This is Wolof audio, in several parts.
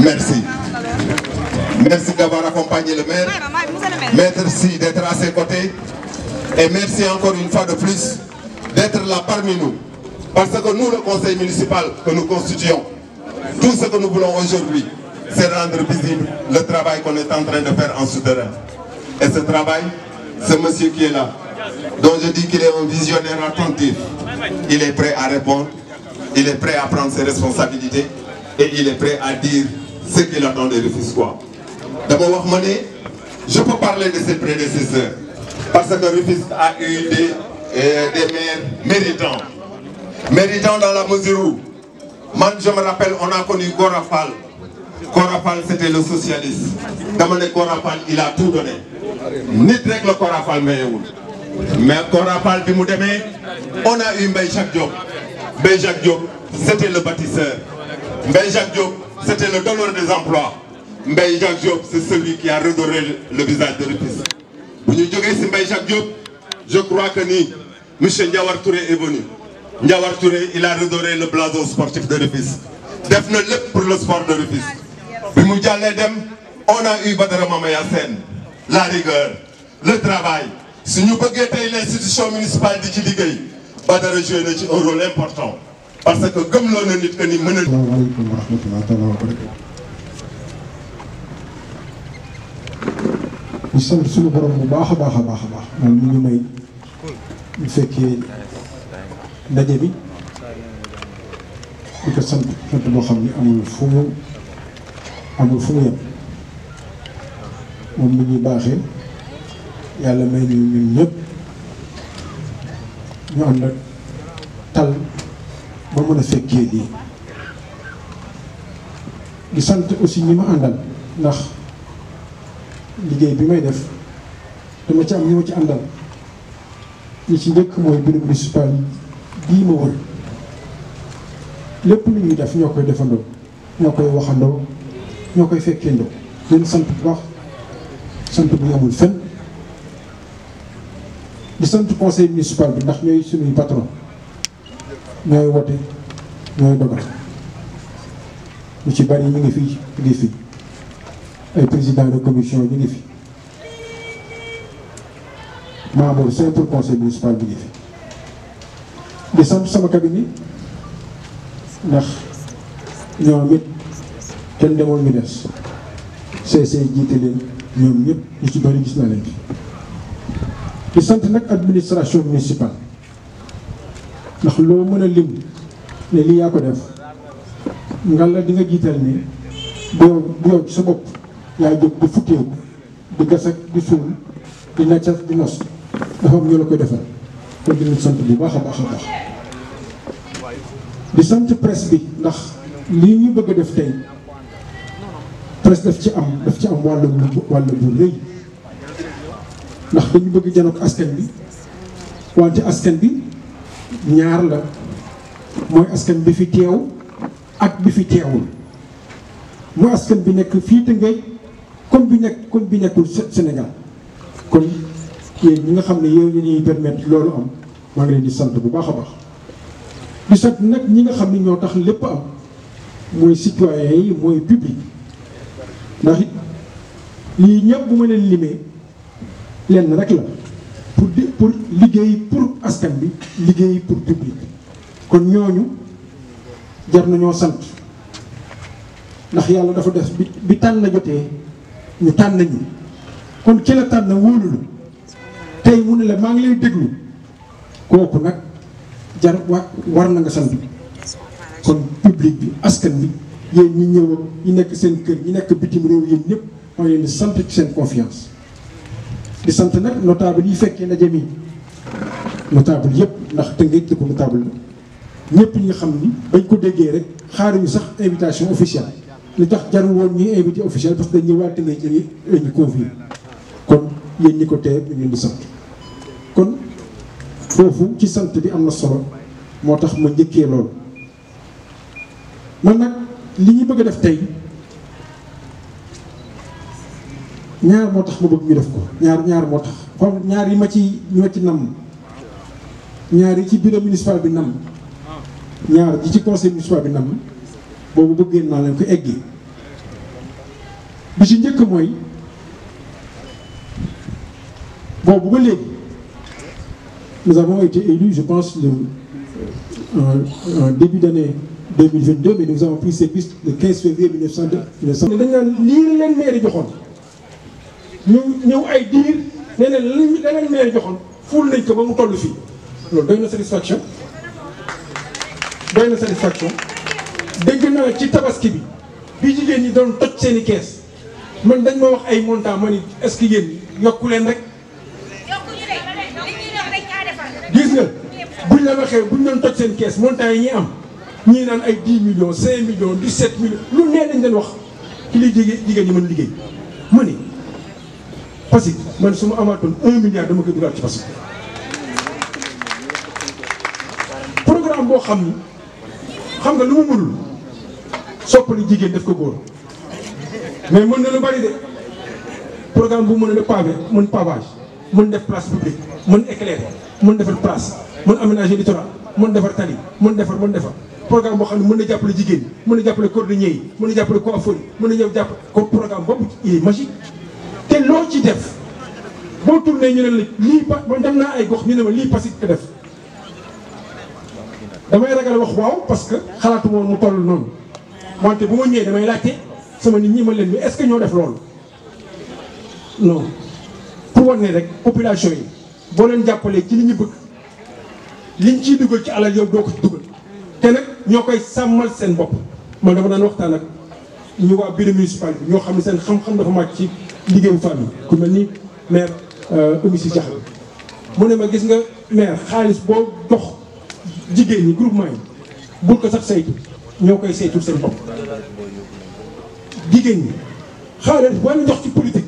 Merci. Merci d'avoir accompagné le maire. Merci d'être à ses côtés. Et merci encore une fois de plus d'être là parmi nous. Parce que nous, le conseil municipal que nous constituons, tout ce que nous voulons aujourd'hui, c'est rendre visible le travail qu'on est en train de faire en souterrain. Et ce travail, ce monsieur qui est là, dont je dis qu'il est un visionnaire attentif, il est prêt à répondre, il est prêt à prendre ses responsabilités et il est prêt à dire ce qu'il attend des Rufisquois. D'abord, je peux parler de ses prédécesseurs, parce que Rufisque a eu des maires méritants. Méritants dans la mesure où, moi je me rappelle, on a connu Gorafal. Gorafal, c'était le socialiste. Dans Gorafal, il a tout donné. Ni rek le Gorafal, mais Gorafal, on a eu Mbaye Jacques Diop. Mbaye Jacques Diop, c'était le bâtisseur. Mbaye Jacques Diop, c'était le donneur des emplois. Mbaye Jacques Diop, c'est celui qui a redoré le visage de Rufisque. Vous nous dites Mbaye Jacques Diop, je crois que ni M. Ndiawar Touré est venu. Ndiawar Touré, il a redoré le blason sportif de Rufisque. Defne lépp pour le sport de Rufisque. On a eu Badara Mamaya Sen, la rigueur, le travail. Si nous voulons l'institution municipale de Kiligay, Badara joue un rôle important. Parce que comme l'on est que nous menons. ñu sant suñu borom bu baax a baax moom mi ñu may ñu fekkee ndaje bi di ko sant boo xam ni amul fu mu yem moom mi ñuy baaxee yàlla may ñu ñun ñëpp ñu ànd ak tal ba mën a fekkee lii di sant aussi ñi ma àndal ndax liggéey bi may def dama ci am ñi ma ci àndal ñi ci njëkk mooy bureau municipal bii ma wër lépp lu ñuy def ñoo koy defandoo ñoo koy waxandoo ñoo koy fekkeendoo leen sant bu baax sant bu amul fenn di sant conseil municipal bi ndax ñooy suñuy patron ñooy wote ñooy dogal ñu ci bari ñu ngi fii ay président de commission ñu ngi fi membre simple conseil municipal bi ngi fi di sant sama cabinet ndax ñoom it kenn demoon ñu des CC jiite leen ñoom ñëpp ñu ci bari gis naa leen fi di sant nag administration municipale ndax loo mën a lim ne lii yaa ko def nga la di nga jiital ni bu yow ci sa bopp yaa jóg di futteeku di gas ak di suul di nacc di nos dafa am ñoo la koy defal kon dinañ sant bu baax a baax di sant presse bi ndax lii ñu bëgg a def tey presse daf ci am wàll bu rëy ndax dañu bëgg janook askan bi wante askan bi ñaar la mooy askan bi fi teew ak bi fi teewul mooy askan bi nekk fii Tëngéej comme bi nekkul Sénégal kon yéen ñi nga xam ne yow ñu ñuy permettre loolu am maa ngi leen di sant bu baax a baax di sant nag ñi nga xam ne ñoo tax lépp am mooy citoyens yi mooy public ndax it lii ñëpp bu ma leen limee lenn rek la pour liggéey pour askan bi liggéey pour public kon ñooñu jar nañoo sant ndax yàlla dafa def bi tànn na jotee ñu tànn ñu kon ki la tànn wóolu la tey mu ne la maa ngi lay déglu kooku nag war na nga sant kon public bi askan bi yéen ñi ñëw ñi nekk seen kër ñi nekk bitim réew yéen ñëpp maa ngi leen di sant ci seen confiance di sant nag notable yi fekkee ndaje mi notable yëpp ndax Tëngéej dëkku notable la ñëpp ñi nga xam ni bañ ko déggee rek xaaruñu sax invitation officielle li tax jarul woon ñuy invité officiel parce que dañ ñëwaat Tëngéej ñu convié kon yéen ñi ko teew ñu leen di sant kon foofu ci sant bi am na solo moo tax ma njëkkee loolu man nag li ñu bëgg a def tey ñaar moo tax ma bëgg ñu def ko ñaar moo tax comme ñaar yi ma ci namm ñaar yi ci bureau municipal bi namm ñaar ji ci conseil municipal bi namm boobu bëggee naa leen ko eggee bi ci njëkk mooy boobu ba léegi nous avons été élus, je pense, en début d'année 2022, mais nous avons pris service le 15 février 1902. dañ naan lii la leen maire joxoon ñu ñëw ay diir nee na la leen maire joxoon ful nañ ko ba mu toll fii loolu doy na satisfaction doy na satisfaction. dégg naa ci tabaski bi jigéen ñi doon toj seeni kees man dañ ma wax ay montant ma ni est-ce que yéen yokku leen rek. gis nga buñ la waxee buñ doon toj seen kees montant yi ñuy am ñii naan ay 10 millions 5 millions 17 millions lu nee dañ leen wax ci liy jigéen ñi mën liggéey ma ni parce que man su ma amaatoon 1 milliard dama koy dugal ci parce que programme boo xam ni xam nga lu mu mënul soppali jigéen def ko góor mais mën na lu bari de programme bu mën a def pavé mën pavage mën def place publique mën éclairer mën defar place mën aménager littoral mën defar tali mën defar programme boo xam ne mën na jàppale jigéen ñi mën na jàppale cordonnier yi mën na jàppale coiffeur yi mën na ñëw jàpp ko programme boobu il est magique te loo ci def boo tourné ñu ne la lii man dem naa ay gox ñu ne ma lii Passy ko def damay ragal wax waaw parce que xalaatu woon mu toll noonu wante bu ma ñëwee damay laajte sama nit ñi ma leen est-ce que ñoo def loolu non pour wane ne rek population yi boo leen jàppalee ci li ñu bëgg liñ ciy dugal ci alal yow doo ko ci dugal te nag ñoo koy sàmmal seen bopp man dama daan waxtaan ak ñu waa bureau municipal bi ñoo xam ne seen xam-xam dafa màcc ci liggéeyu famille ku mel ni maire Oumy Sy Diakhaté mu ne ma gis nga maire xaalis boo jox jigéen ñi groupement yi bul ko sax saytu ñoo koy saytul seen bopp jigéen ñi xaalis boo leen jox ci politique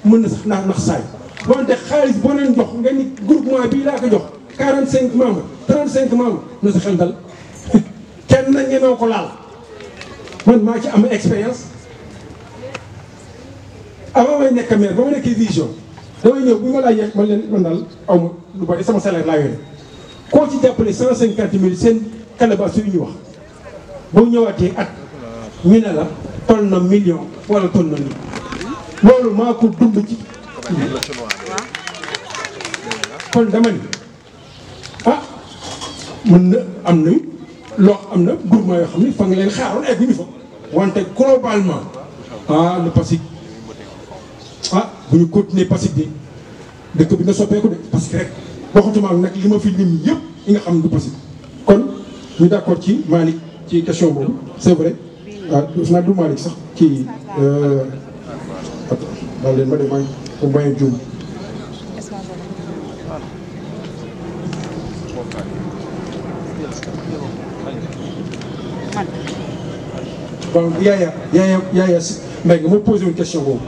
mën na sax nax saay wante xaalis boo leen jox nga ni groupement bii laa ko jox 45 membres 35 membres na sa xel dal kenn na ñemew ko laal man maa ci am expérience avant may nekk maire ba ma nekkee vision damay ñëw bu ma laajee man leen man daal aw ma lu bari sama salaire laa yore koo ci jàppale 150 000 seen calebasse yu ñu wax boo ñëwaatee at ñu ne la toll na million wala toll na nii loolu maa ko dund ci kon dama ni ah mën na am na loo am na groupement yoo xam ne fa nga leen xaaroon egguñu fa wante globalement le Passy bu ñu continuer Passy bi dëkk bi nga soppeeku de parce que rek waxatuma ak nag li ma fi lim yëpp yi nga xam ne du Passy kon ñu d'accord ci Malick ci question boobu c'est vrai def naa du Malick sax ci daal leen ma de may pour bañ a juum donc Yaya si Mbengue moo posé une question boobu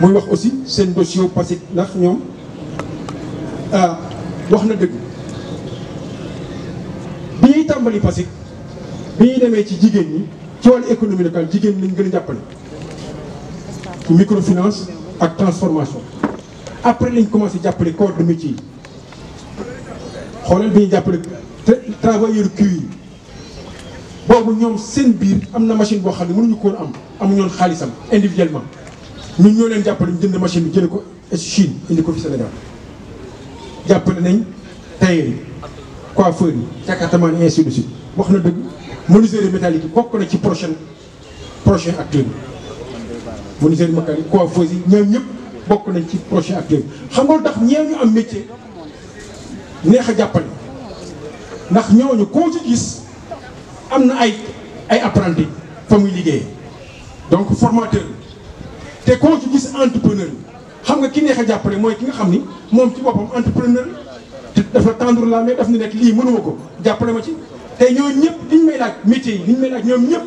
muy wax aussi seen dossier Passy ndax ñoom wax na dëgg bi ñuy tàmbali Passy bi ñuy demee ci jigéen ñi ci wàllu économie locale jigéen ñi lañ gën a jàppale ci microfinance ak transformation après lañ commencé jàppale corps de métier yi xoolal bi ñuy jàppale travailleur cuir boobu ñoom seen biir am na machine boo xam ne mënuñu ko woon amuñu woon xaalisam individuellement ñun ñoo leen jàppale ñu jënd machine bi jële ko Chine indi ko fi Sénégal jàppale nañ tailleur yi coiffeur yi càkkaatamaan et ainsi de suite wax na dëgg menuiserie métallique yi bokk na ci prochain acteur yi menuiserie métallique coiffeuse yi ñoom ñëpp bokk nañ ci prochain acteur yi xam nga tax ñeew ñu am métier neex a jàppale ndax ñooñu koo ci gis am na ay apprenti fa muy liggéeyee donc formateur te koo ci gis entrepreneur xam nga ki neex a jàppale mooy ki nga xam ni moom ci boppam entrepreneur te dafa tendre la main daf ni nekk lii mënuma ko jàppale ma ci te ñooñu ñëpp liñ may laaj métier yi liñ may laaj ñoom ñëpp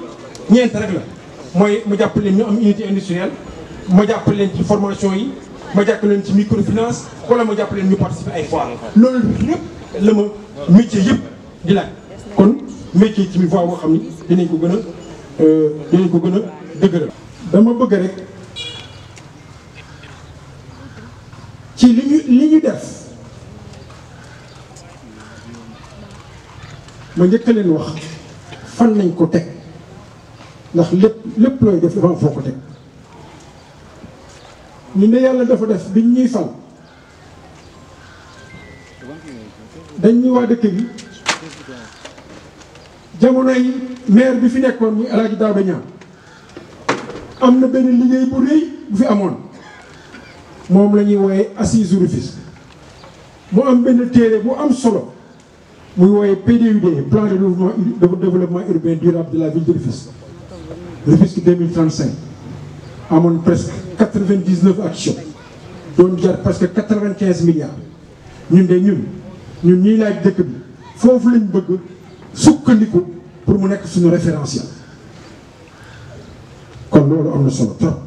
ñeent rek la mooy ma jàppale leen ñu am unité industrielle ma jàppale leen ci formation yi ma jàppale leen ci microfinance wala ma jàppale leen ñu participer ay foire loolu lépp la ma métier yëpp di laaj kon métier ci mi voie boo xam ni dinañ ko gën a dëgëral. dama bëgg rek ci li ñu def ma njëkk leen wax fan nañ ko teg ndax lépp looy def dafa am foo ko teg ñu ne yàlla dafa def biñ ñuy fal dañ ñu waa dëkk bi jamonoy maire bi fi nekkoon muy El Hadj Daouda Niang am na benn liggéey bu rëy bu fi amoon moom la ñuy wooye assise Rufisque mu am benn téere bu am solo muy wooye PDUD plan de développement urbain durable de la ville de Rufisque Rufisque 2035 amoon presque 99 actions doon jar presque 95 milliards ñun de ñun ñuy laaj dëkk bi foofu lañ bëgg sukkandiku pour mu nekk suñu référentiel kon loolu am na solo trop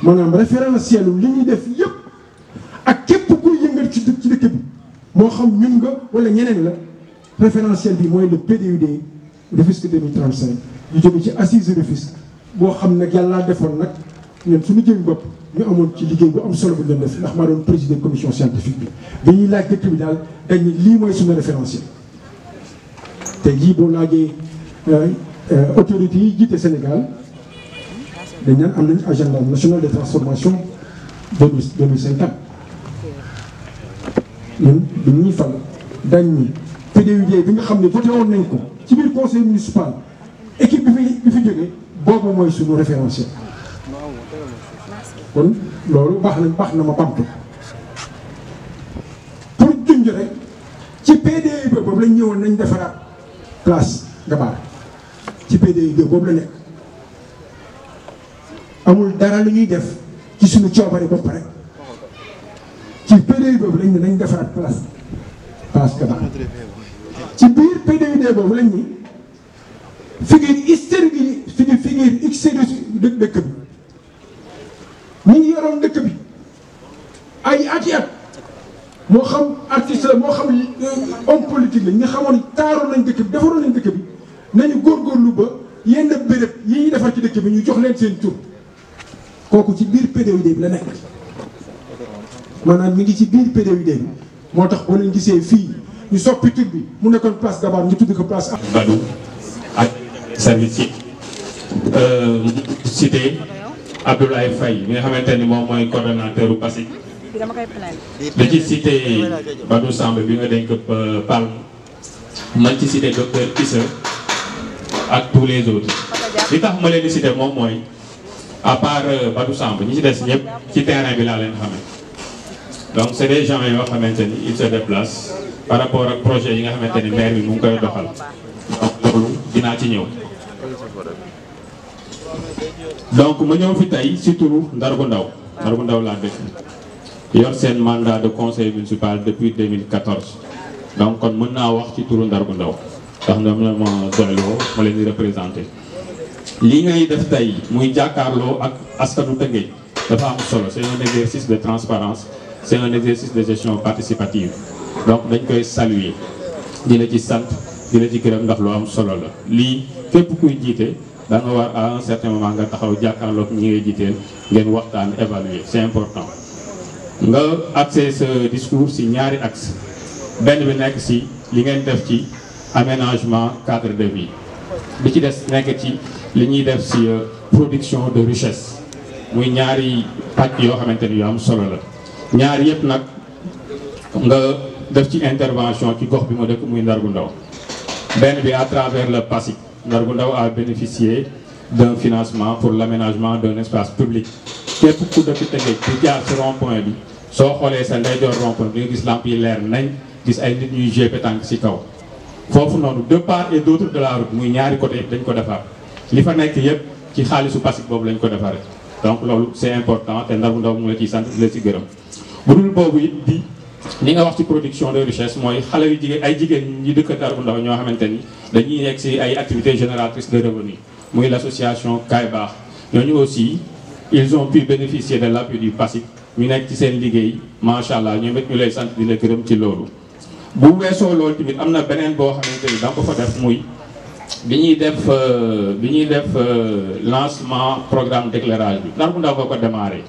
maanaam référentiel li ñuy def yépp ak képp kuy yëngal ci dëkk bi moo xam ñun nga wala ñeneen la référentiel bi mooy le PDUD Rufisque 2035 ñu jóge ci assise Rufisque boo xam nag yàlla defoon nag ñun suñu jëmi bopp ñu amoon ci liggéey bu am solo bu ñu doon def ndax maa doon président commission scientifique bi ñuy laaj dëkk bi daal dañ ni lii mooy suñu référentiel te jii boo laajee autorités yi jiite Sénégal dañ naan am nañu agenda national de transformation 2050 ñun bi ñuy fal dañ ni PDUD bi nga xam ne voté woon nañ ko ci biir conseil municipal équipe bi fi jógee boobu mooy suñu référentiel kon loolu baax na ma bamtu pour junj rek ci PDUD boobu lañ ñëwoon nañ defaraat place Gabar ci PDUD boobu la nekk amul dara lu ñuy def ci suñu coobare bopp rek ci PDUD boobu lañ ne nañ defaraat place Gabar ci biir PDUD boobu lañ ni figure historique yi figure historique dëkk bi ñu ngi yoroon dëkk bi ay ati at moo xam artiste la moo xam homme politique la ñi xamoon taaroon nañ dëkk bi defaroon nañ dëkk bi nañu góorgóorlu ba yenn béréb yi ñuy defar ci dëkk bi ñu jox leen seen tur kooku ci biir PDUD bi la nekk maanaam mi ngi ci biir PDUD bi moo tax boo leen gisee fii ñu soppi tur bi mu nekkoon place Gabar ñu tudd ko place Badou ak service yi cité Abdoulaye Faye mi nga xamante ni moom mooy coordonnateur u PASIC da ci cité Badou Samb bi nga dénk Palme man ci cité docteur Issa ak tous les autres li tax ma leen di cité moom mooy à part Badou Samb ñi ci des ñëpp ci terrain bi laa leen xamee donc c'est des gens yoo xamante ni ils se déplacent par rapport ak projet yi nga xamante ni maire bi mu ngi koy doxal donc loolu dinaa ci ñëw donc ma ñëw fi tey si turu Ndargu Ndaw laa dëkk yor seen mandat de conseil municipal depuis 2014 donc kon mën naa wax ci turu Ndargu Ndaw ndax ñoom ñoo ma doyloo ma leen di représenté lii ngay def tey muy jàkkaarloo ak askanu Tëngéej dafa am solo c'est un exercice de transparence c'est un exercice de gestion participative donc dañ koy saluer di la ci sant di la ci gërëm ndax lu am solo la lii képp kuy jiite da nga war à un certain moment nga taxaw jàkkaarloog ñi ngay jiiteel ngeen waxtaan évaluer c'est important nga axé ce discours ci ñaari axe benn bi nekk ci li ngeen def ci aménagement cadre de vie bi ci des nekk ci li ñuy def ci production de richesse muy ñaari pàcc yoo xamante ni yu am solo la ñaar yëpp nag nga def ci intervention ci gox bi ma dëkk muy Ndargu Ndaw benn bi à travers le PASIC Ndargu Ndaw a bénéficié d'un financement pour l'aménagement d'un espace public képp ku dëkk Tëngéej bu jaar ci rond-point bi soo xoolee sa ndeyjoor rond-point bi nga gis lamp yi leer nañ gis ay nit ñuy jouer pétanque ci kaw foofu noonu de part et d'autre de la route muy ñaari côté yëpp dañ ko defar li fa nekk yëpp ci xaalisu PASIC boobu lañ ko defaree donc loolu c'est important te Ndargu Ndaw mu la ciy sant di la ci gërëm bu dul boobu it di li nga wax ci production de richesse mooy xale yu jigéen ay jigéen ñi dëkk Ndargu Ndaw ñoo xamante ni dañuy nekk ci ay activités génératrices de revenus muy l'association Kaay Baax ñooñu aussi ils ont pu bénéficier de l'appui du PASIC ñu nekk ci seen liggéey macha allah ñoom it ñu lay sant di la gërëm ci loolu. bu weesoo loolu tamit am na beneen boo xamante ni da nga ko fa def muy bi ñuy def lancement programme d'éclairage bi Ndargu Ndaw nga ko démarré.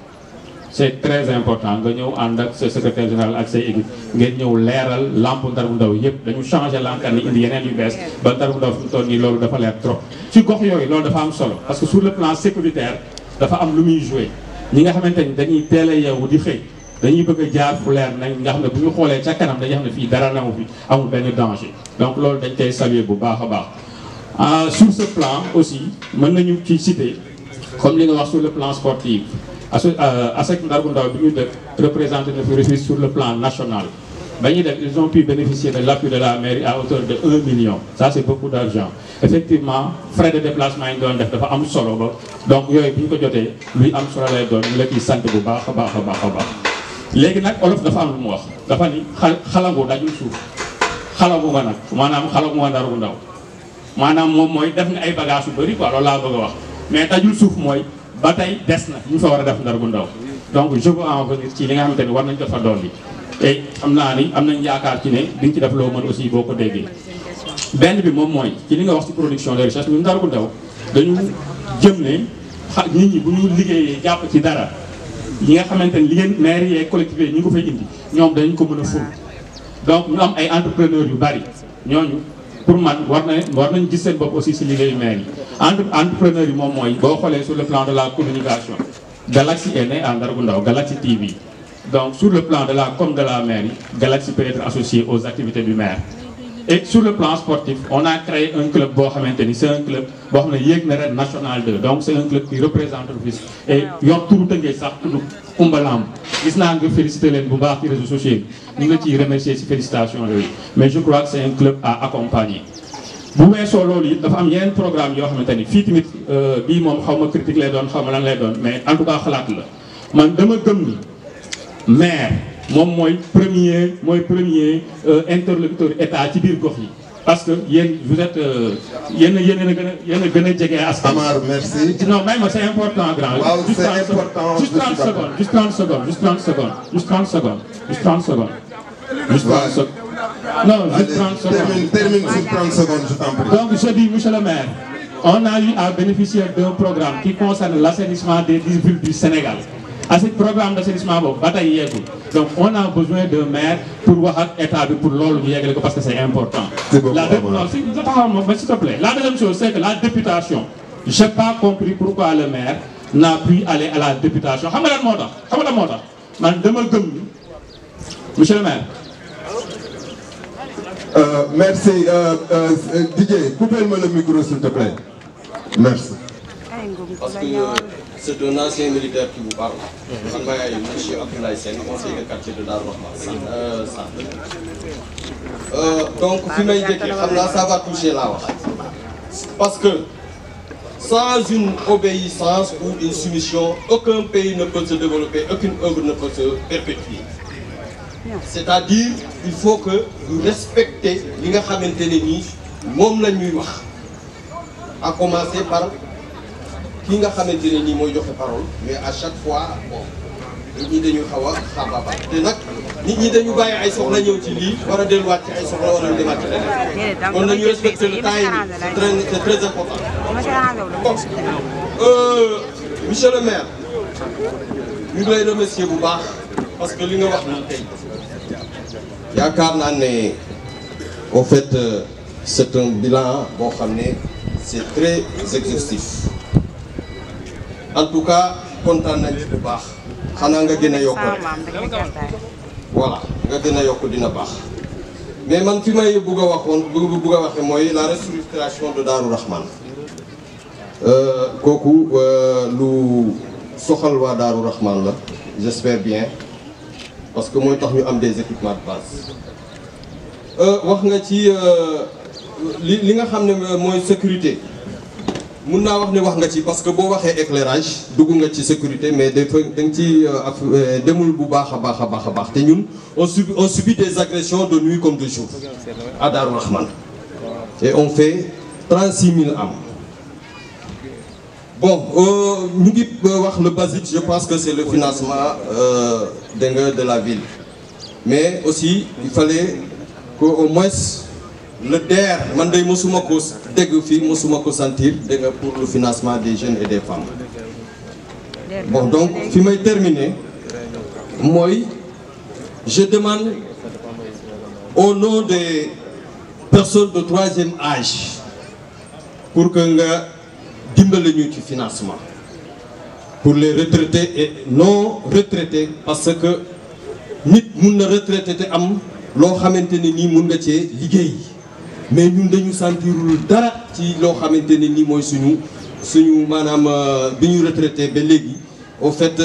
c'est très important nga ñëw ànd ak sa secrétaire général ak say équipe ngeen ñëw leeral lampe Ndargu Ndaw yëpp dañu changé lanterne yi indi yeneen yu bees ba Ndargu Ndaw fi mu toll nii loolu dafa leer trop ci gox yooyu loolu dafa am solo parce que sur le plan sécuritaire dafa am lu muy joué ñi nga xamante ni dañuy teel a yeewu di xëy dañuy bëgg a jaar fu leer nañ nga xam ne bu ñu xoolee ca kanam dañuy xam ne fii dara newu fi amul benn danger donc loolu dañ koy saluer bu baax a baax. Sur ce plan aussi mën nañu ci citer comme li nga wax sur le plan sportif ASEC Ndargou Ndaw bi ñu dëkk représenté na fi Rufisque sur le plan national. Ils ont pu bénéficier de l'appui de la mairie à hauteur de 1 million. Ça, c'est beaucoup d'argent. Effectivement, frais de déplacement, ils donnent des am solo ba. Donc, il y a lui am solo lay doon ñu la ciy sant bu baax a baax a baax a baax. léegi nag olof dafa am lu mu wax dafa ni xalangu dajul suuf xalangu nga nag maanaam xalangu nga Ndargou Ndaw maanaam moom mooy def nga ay bagages yu bëri quoi loolu laa bëgg a wax mais dajul suuf mooy ba tey des na ñu fa war a def Ndargou Ndaw donc je veux en venir ci li nga xamante ni war nañ ko fa dolli. et xam naa ni am nañ yaakaar ci ne di nga ci def loo mën aussi boo ko déggee benn bi moom mooy ci li nga wax ci production de richesse ñun Ndargou Ndaw dañu jëm ne nit ñi bu ñu liggéeyee jàpp ci dara yi nga xamante ni li ngeen maire yeeg collectivité ñu ngi ko fay indi ñoom dañu ko mën a ful donc ñu am ay entrepreneurs yu bari ñooñu pour man war nañ gis seen bopp aussi si liggéeyu maire yi entrepreneurs yi moom mooy boo xoolee sur le plan de la communication Galaxy est né à Ndargou Ndaw Galaxy TV. Donc sur le plan de la com de la mairie, Galaxy peut être associé aux activités du maire. Et sur le plan sportif, on a créé un club c'est un club national 2. Donc c'est un club qui représente le Rufisque. Et yor turu tëngee sax tudd Umbalam. Gis naa nga féliciter leen bu baax ci réseaux sociaux ñu ngi la ciy remercier ci félicitations yooyu. Mais je crois que c'est un club à accompagner. bu weesoo loolu it dafa am yeneen programme yoo xamante ni fii tamit bii moom xaw ma critique lay doon xaw ma lan lay doon mais en tout cas xalaat la man dama gëm ni maire moom mooy premier interlocuteur état ci biir gox yi parce que yéen vous êtes yéen a gën a jege askan. Amar merci. non mais c'est important grand. waaw c'est important juste 30 secondes juste 30 secondes juste 30 secondes juste 30 secondes juste 30 secondes. juste 30 secondes. non juste 30 secondes. termine sur 30 secondes je t'en prie. Donc je dis monsieur le maire, on a eu à bénéficier d'un programme qui concerne l'assainissement des 10 villes du Sénégal. À ce programme d'assainissement donc on a besoin d'un maire pour voir état pour l'eau parce que c'est important. C'est bon, s'il te plaît. La deuxième chose, c'est que la députation, je n'ai pas compris pourquoi le maire n'a pu aller à la députation. Monsieur le maire. Merci. Didier, coupez-moi le micro s'il te plaît. Merci. Parce que c'est un ancien militaire qui vous parle. Monsieur Abdoulaye Sène, conseiller de quartier de Darou Rahman. Donc, ça va toucher là. Parce que sans une obéissance ou une soumission, aucun pays ne peut se développer, aucune œuvre ne peut se perpétuer. C'est-à-dire il faut que vous respectez li nga xamantene ni mom la ñuy wax à commencer par ki nga xamantene ni moy joxe parole mais à chaque fois bon nit ñi dañu xawa xababa té nak nit ñi dañu bayyi ay soxla ñew ci li wara delu wat ci ay soxla wara demat ci leneen kon nañu respecter le temps c'est très important monsieur le maire ñu ngi lay remercier bu baax parce que li nga wax ni tay yaakaar naa ne en fait c'est un bilan boo xam ne c'est très exhaustif en tout cas kontaan nañ ci bu baax xanaa nga gën a yokk voilà nga gën a yokk dina baax mais man fi may bugg a waxe mooy la restructuration de Darou Rahman kooku lu soxal waa Darou Rahman la j'espère bien parce que mooy tax ñu am des équipements de base wax nga ci li nga xam ne mooy sécurité mun naa wax ne wax nga ci parce que boo waxee éclairage dugg nga ci sécurité mais dafa da nga ci demul bu baax a baax te ñun on subit des agressions de nuit comme de jour à Darou Rahman et on fait 36 000 âmes. Bon, nous le basique, je pense que c'est le financement de la ville. Mais aussi, il fallait qu'au moins le DER, Mandé Moussoumako, Degufi, Moussoumako Sentir, pour le financement des jeunes et des femmes. Bon, donc, je vais terminer. Moi, je demande au nom des personnes de 3e âge pour que nous dimbali ñu ci financement pour les retraités et non retraités parce que nit mun na retraité te am loo xamante ne nii mun nga cee liggéey mais ñun dañu sentirul dara ci loo xamante ne nii mooy suñu maanaam bi ñu retraité ba léegi au fait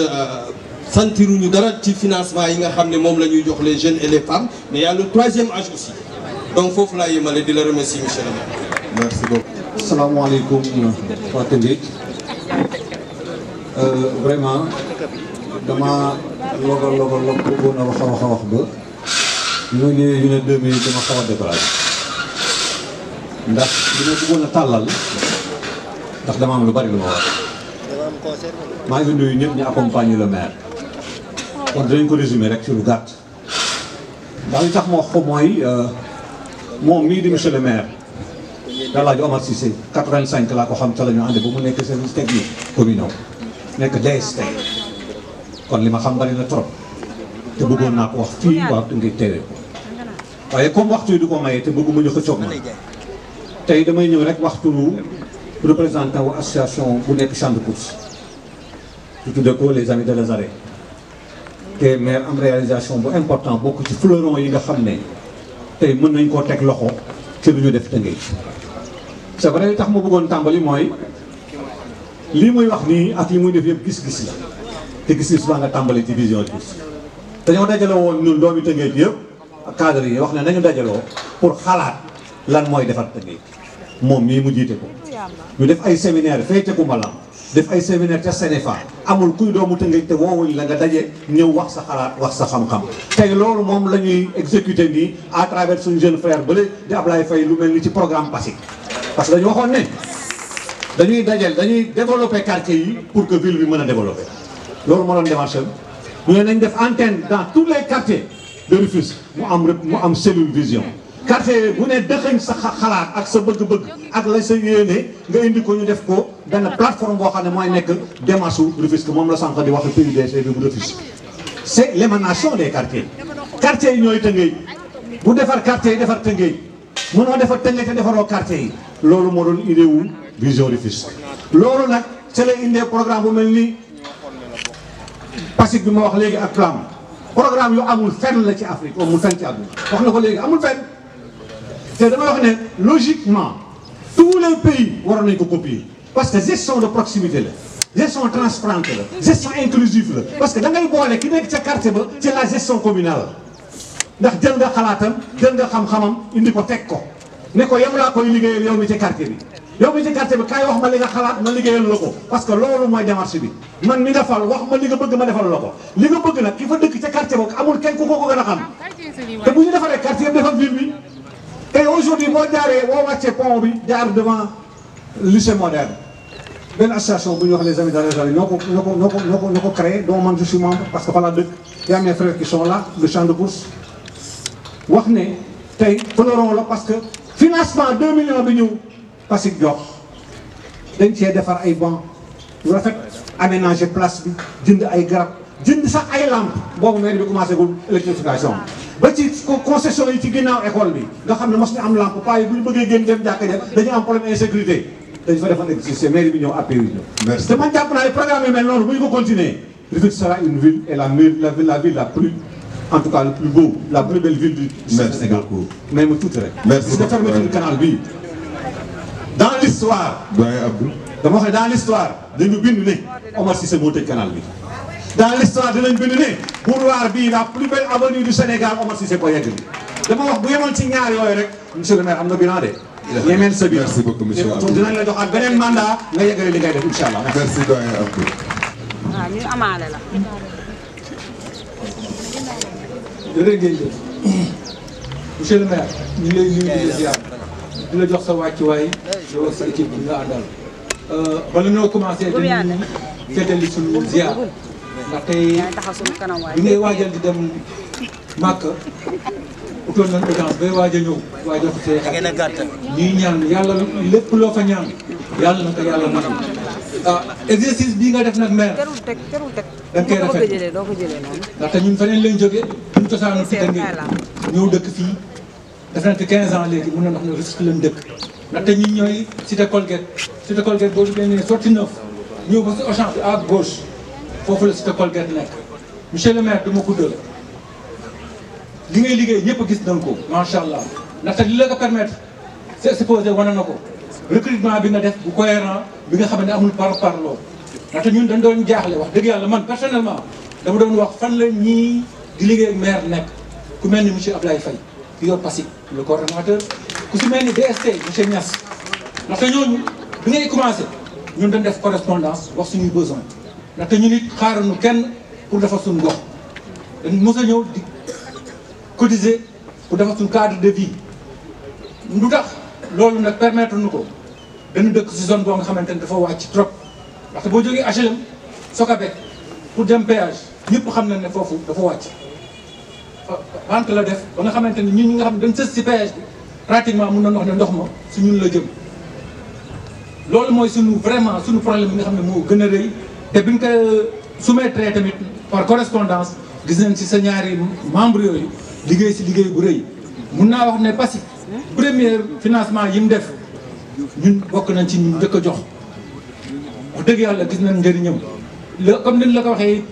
sentiruñu dara ci financement yi nga xam ne moom la ñuy jox les jeunes et les femmes mais y a le troisième âge aussi donc foofu laa yemale di la remercier monsieur le maire. merci beaucoup. asalaamaaleykum waa Tëngéej vraiment dama log bëggoon a wax ba ñu ñëwee ñu ne 2 minutes dama xaw a découragé ndax dina bëggoon a tàllal ndax dama am lu bari lu ma wax maa ngi nuyu ñëpp ñu accompagner le maire kon dinañ ko résumer rek ci lu gàtt ndax li tax ma wax ko mooy moom mii di monsieur le maire Alaaji Omar Cissé 85 laa ko xam ca la ñu ànd ba mu nekk service technique communal nekk DST kon li ma xam bari na trop te bëggoon naa ko wax fii waa Tëngéej teewee ko waaye comme waxtu yi du ko maye te bëgguma ñu ko coog ma tey damay ñëw rek waxtu représentant wu association bu nekk champ de course su tudde ko les amis de Lazare te maire am réalisation bu important bokk ci fleuron yi nga xam ne tey mën nañ koo teg loxo ci lu ñu def Tëngéej c'est vrai li tax ma bëggoon tàmbali mooy lii muy wax nii ak li muy def yëpp gis-gis la te gis-gis baa nga tàmbali ci vision tous dañoo dajale woon ñun doomi Tëngéej yëpp ak cadre yi wax ne nañu dajaloo pour xalaat lan mooy defar Tëngéej moom mii mu jiite ko ñu def ay séminaire fay ca Koumbalam def ay séminaire ca Sénéfa amul kuy doomu Tëngéej te woowuñ la nga daje ñëw wax sa xalaat wax sa xam-xam tey loolu moom la ñuy exécuter nii à travers suñu jeune frère bële di Ablaye Faye lu mel ni ci programme PASIC parce que dañu waxoon ne dañuy développer quartier yi pour que ville bi mën a développer loolu moo doon démarche ñu ne nañ def antenne dans tous les quartiers de Rufisque mu am cellule vision quartier bu ne dëxëñ sa xalaat ak sa bëgg-bëgg ak la sa yéene nga indi ko ñu def ko benn plateforme boo xam ne mooy nekk démarche Rufisque moom la sànq di wax PUDC bi bu Rufisque c'est l'émanation des quartiers quartiers yi ñooy Tëngéej bu defar quartier yi defar Tëngéej mënoo defar Tëngéej te defaroo quartier yi loolu moo doon idée wu vision Rufisque loolu nag c'est la indee programme bu mel ni PASIC bi ma wax léegi ak PLAM programme yu amul fenn la ci Afrique amul fenn ci àdduna wax na ko léegi amul fenn te damay wax ne logiquement tous les pays waroon nañ ko copier parce que gestion de proximité la gestion transparente la gestion inclusive la parce que da ngay boole ki nekk ca quartier ba ci la gestion communale ndax jël nga xalaatam jël nga xam-xamam indi ko teg ko ne ko yow laa koy liggéeyal yow mi ci quartier bi yow mi ci quartier bi kaay wax ma li nga xalaat ma liggéeyal la ko parce que loolu mooy démarche bi man mi nga fal wax ma li nga bëgg ma defal la ko li nga bëgg nag ki fa dëkk ca quartier boobu amul kenn ku ko gën a xam te bu ñu defaree quartier bi defar ville bi tey aujourd'hui boo jaaree boo wàccee pont bi jaar devant lycée moderne benn association bu ñuy wax les amis de la région ñoo ko créé dont man je suis membre parce que fa laa dëkk y a mes frères qui sont là le champ de course wax ne tey fleuron la parce que financement 2 millions bi ñëw PASIC jox dañ cee defar ay bancs yu rafet aménager place bi jënd ay garab jënd sax ay lampes boobu maire bi commencé gul électrification ba ci concession yi ci ginnaaw école bi nga xam ne mos ñu am lampe pas yi bu ñu bëggee génn dem jàkka ja dañu am problème insécurité dañu fa defoon exercice maire bi ñëw appui ñu. merci te man jàpp naa ne programme yu mel noonu bu ñu ko continuer Rufisque sera une ville et la ville la plus en tout cas le plus beau la plus belle ville du Sénégal. mais mu tuuti rek. merci beaucoup fermeture canal bi dans l'histoire dama wax ne dans l'histoire dañu bind ne Omar Cissé moo tëj canal bi. dans l'histoire dinañ bind ne boulevard bii la plus belle avenue du Sénégal Omar Cissé ko yegg bi dama wax bu yemoon ci ñaar yooyu rek monsieur le maire am na bilan de. yemeen sa bilan merci beaucoup monsieur Abdou dinañ la joxaat beneen mandat nga yeggale li ngay def incha allah. merci doyen Abdou. waaw ñu amaale la. jërëjëf monsieur le maire ñu ngi lay nuyu di la ziar di la jox sa wàccuwaay yow ak sa équipe bi nga àndal bala ñoo commencé dañuy féetali suñu ziar ndaxte bi ngay waajal di dem Màkka utoon nañ audience bay waaj a ñëw waaj a ko see ñuy ñaan yàlla lépp loo fa ñaan yàlla na ko yàlla matal exercice bii nga def nag maire da nga koy rafet ndaxte ñun feneen lañ jógee duñ cosaanu fi Tëngéej ñëw dëkk fii def nañ fi 15 ans léegi mun na wax ne Rufisque lañ dëkk ndaxte ñun ñooy cité Colgate boobu dañ ne sortie neuf ñëw ba si Auchan bi à gauche foofu la cité Colgate nekk. monsieur le maire dama guddal li ngay liggéey ñëpp gis nañ ko macha allah ndaxte li la ko permettre c'est supposé wane na ko recrutement bi nga def bu cohérent bi nga xam ne amul parloo ndaxte ñun dañ doon jaaxle wax dëgg yàlla man personnellement dama doon wax fan la ñii di liggéey ak maire nekk ku mel ni monsieur Ablaye Faye ki yor PASIC le coordonnateur ku si mel ni DST monsieur Niass ndaxte ñooñu bi ngay commencé ñun dañ def correspondance wax suñuy besoin ndaxte ñun it xaaruñu kenn pour defar suñu gox dañ mos a ñëw di cotiser pour defar suñu cadre de vie lu tax loolu nag permettre nu ko dañu dëkk si zone boo nga xamante ne dafa wàcc trop ndaxte boo jógee HLM Sokabek pour dem péage ñëpp xam nañ ne foofu dafa wàcc wante la def ba nga xamante ni ñun ñi nga xam ne dañ sës si péage bi pratiquement mun na wax ne ndox ma su ñun la jëm loolu mooy suñu vraiment suñu problème bi nga xam ne moo gën a rëy te biñ ko soumettre tamit par correspondance gis nañ si sa ñaari membre yooyu liggéey si liggéey bu rëy mun naa wax ne parce que premier financement yi mu def ñun bokk nañ ci ñu njëkk a jox wax dëgg yàlla gis nañ njëriñam comme ni la ko waxee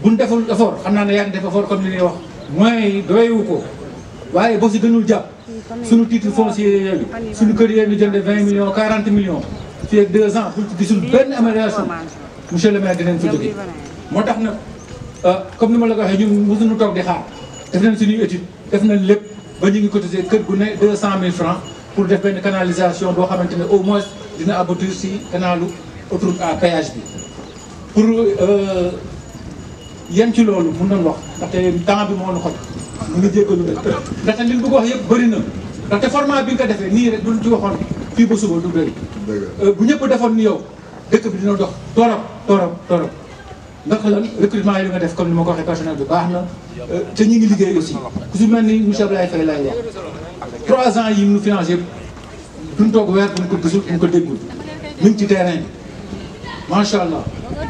buñ deful effort xam naa ne yaa ngi def effort comme li ñuy wax mooy doyewu ko waaye boo si gënul jàpp suñu titre foncier yooyu suñu kër yee ñu jënde 20 millions 40 millions fii ak 2 ans buñ ci gisul benn amélioration monsieur le maire dinañ fa jógee moo tax nag comme ni ma la ko waxee ñun mosuñu toog di xaar def nañ suñuy étude def nañ lépp ba ñu ngi cotiser kër gu ne 200 000 francs pour def benn canalisation boo xamante ne au moins dina aboutir si canalu autoroute à péage bi pour yem ci loolu mun nañ wax ndaxte temps bi moo ñu xoj ñu ngi jéggalu rek ndaxte li ñu bëgg wax yëpp bëri na ndaxte format bi nga ko defee nii rek duñ ci waxoon fii ba suba du bëri bu ñëpp defoon ni yow dëkk bi dina dox torop ndax lan recrutement yi nga def comme ni ma ko waxee personnel bi baax na te ñu ngi liggéey aussi ku si mel ni monsieur Ablaye Faye lay wax 3 ans yi ñu financé yëpp duñ toog weer buñ ko gisul buñ ko déggul ñu ngi ci terrain bi macha allah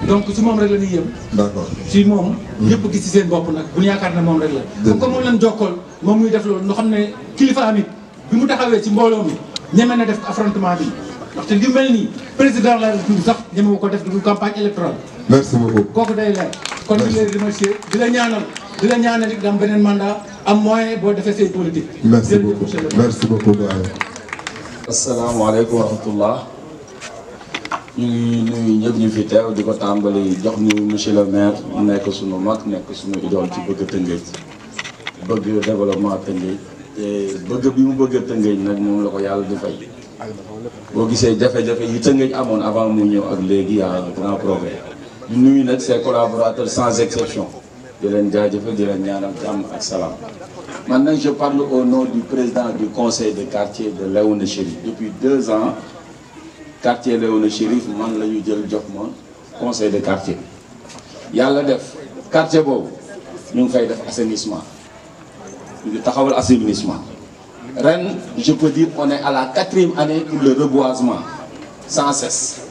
donc si moom rek la ñuy yem. d'accord si moom. ñëpp gis ci seen bopp nag bu ñu yaakaar ne moom rek la. comme moom leen jokkool moom muy def loolu ñu xam ne kilifa amit bi mu taxawee ci mbooloo mi ñeme na def affrontement bi ndaxte li mel nii président la République sax ñeme ko def du campagne électorale. merci beaucoup kooku day leer. kon ñu lay remercier di la ñaanal it am beneen mandat am moyen boo defee say politique. merci beaucoup merci beaucoup. asalaamaaleykum wa rahmatullah. ñu ngi nuyu ñëpp ñu fi teew di ko tàmbali jox ñu monsieur le maire mu nekk suñu mag nekk suñu idole ci bëgg Tëngéej bëgg développement Tëngéej te bëgg bi mu bëgg Tëngéej nag moom la ko yàlla di fay boo gisee jafe-jafe yi Tëngéej amoon avant mu ñëw ak léegi y a un grand progrès ñu nuyu nag ses collaborateurs sans exception di leen jaajëfal di leen ñaanal jàmm ak salaam. man nag je parle au nom du président du conseil de quartier de Léona Chérif depuis 2 ans. quartier Léona Chérif man la ñu jël jox ma conseil de quartier yàlla def quartier boobu ñu ngi fay def assainissement ñu ngi taxawal assainissement ren je peux dire on est à la 4e année pour le reboisement sans cesse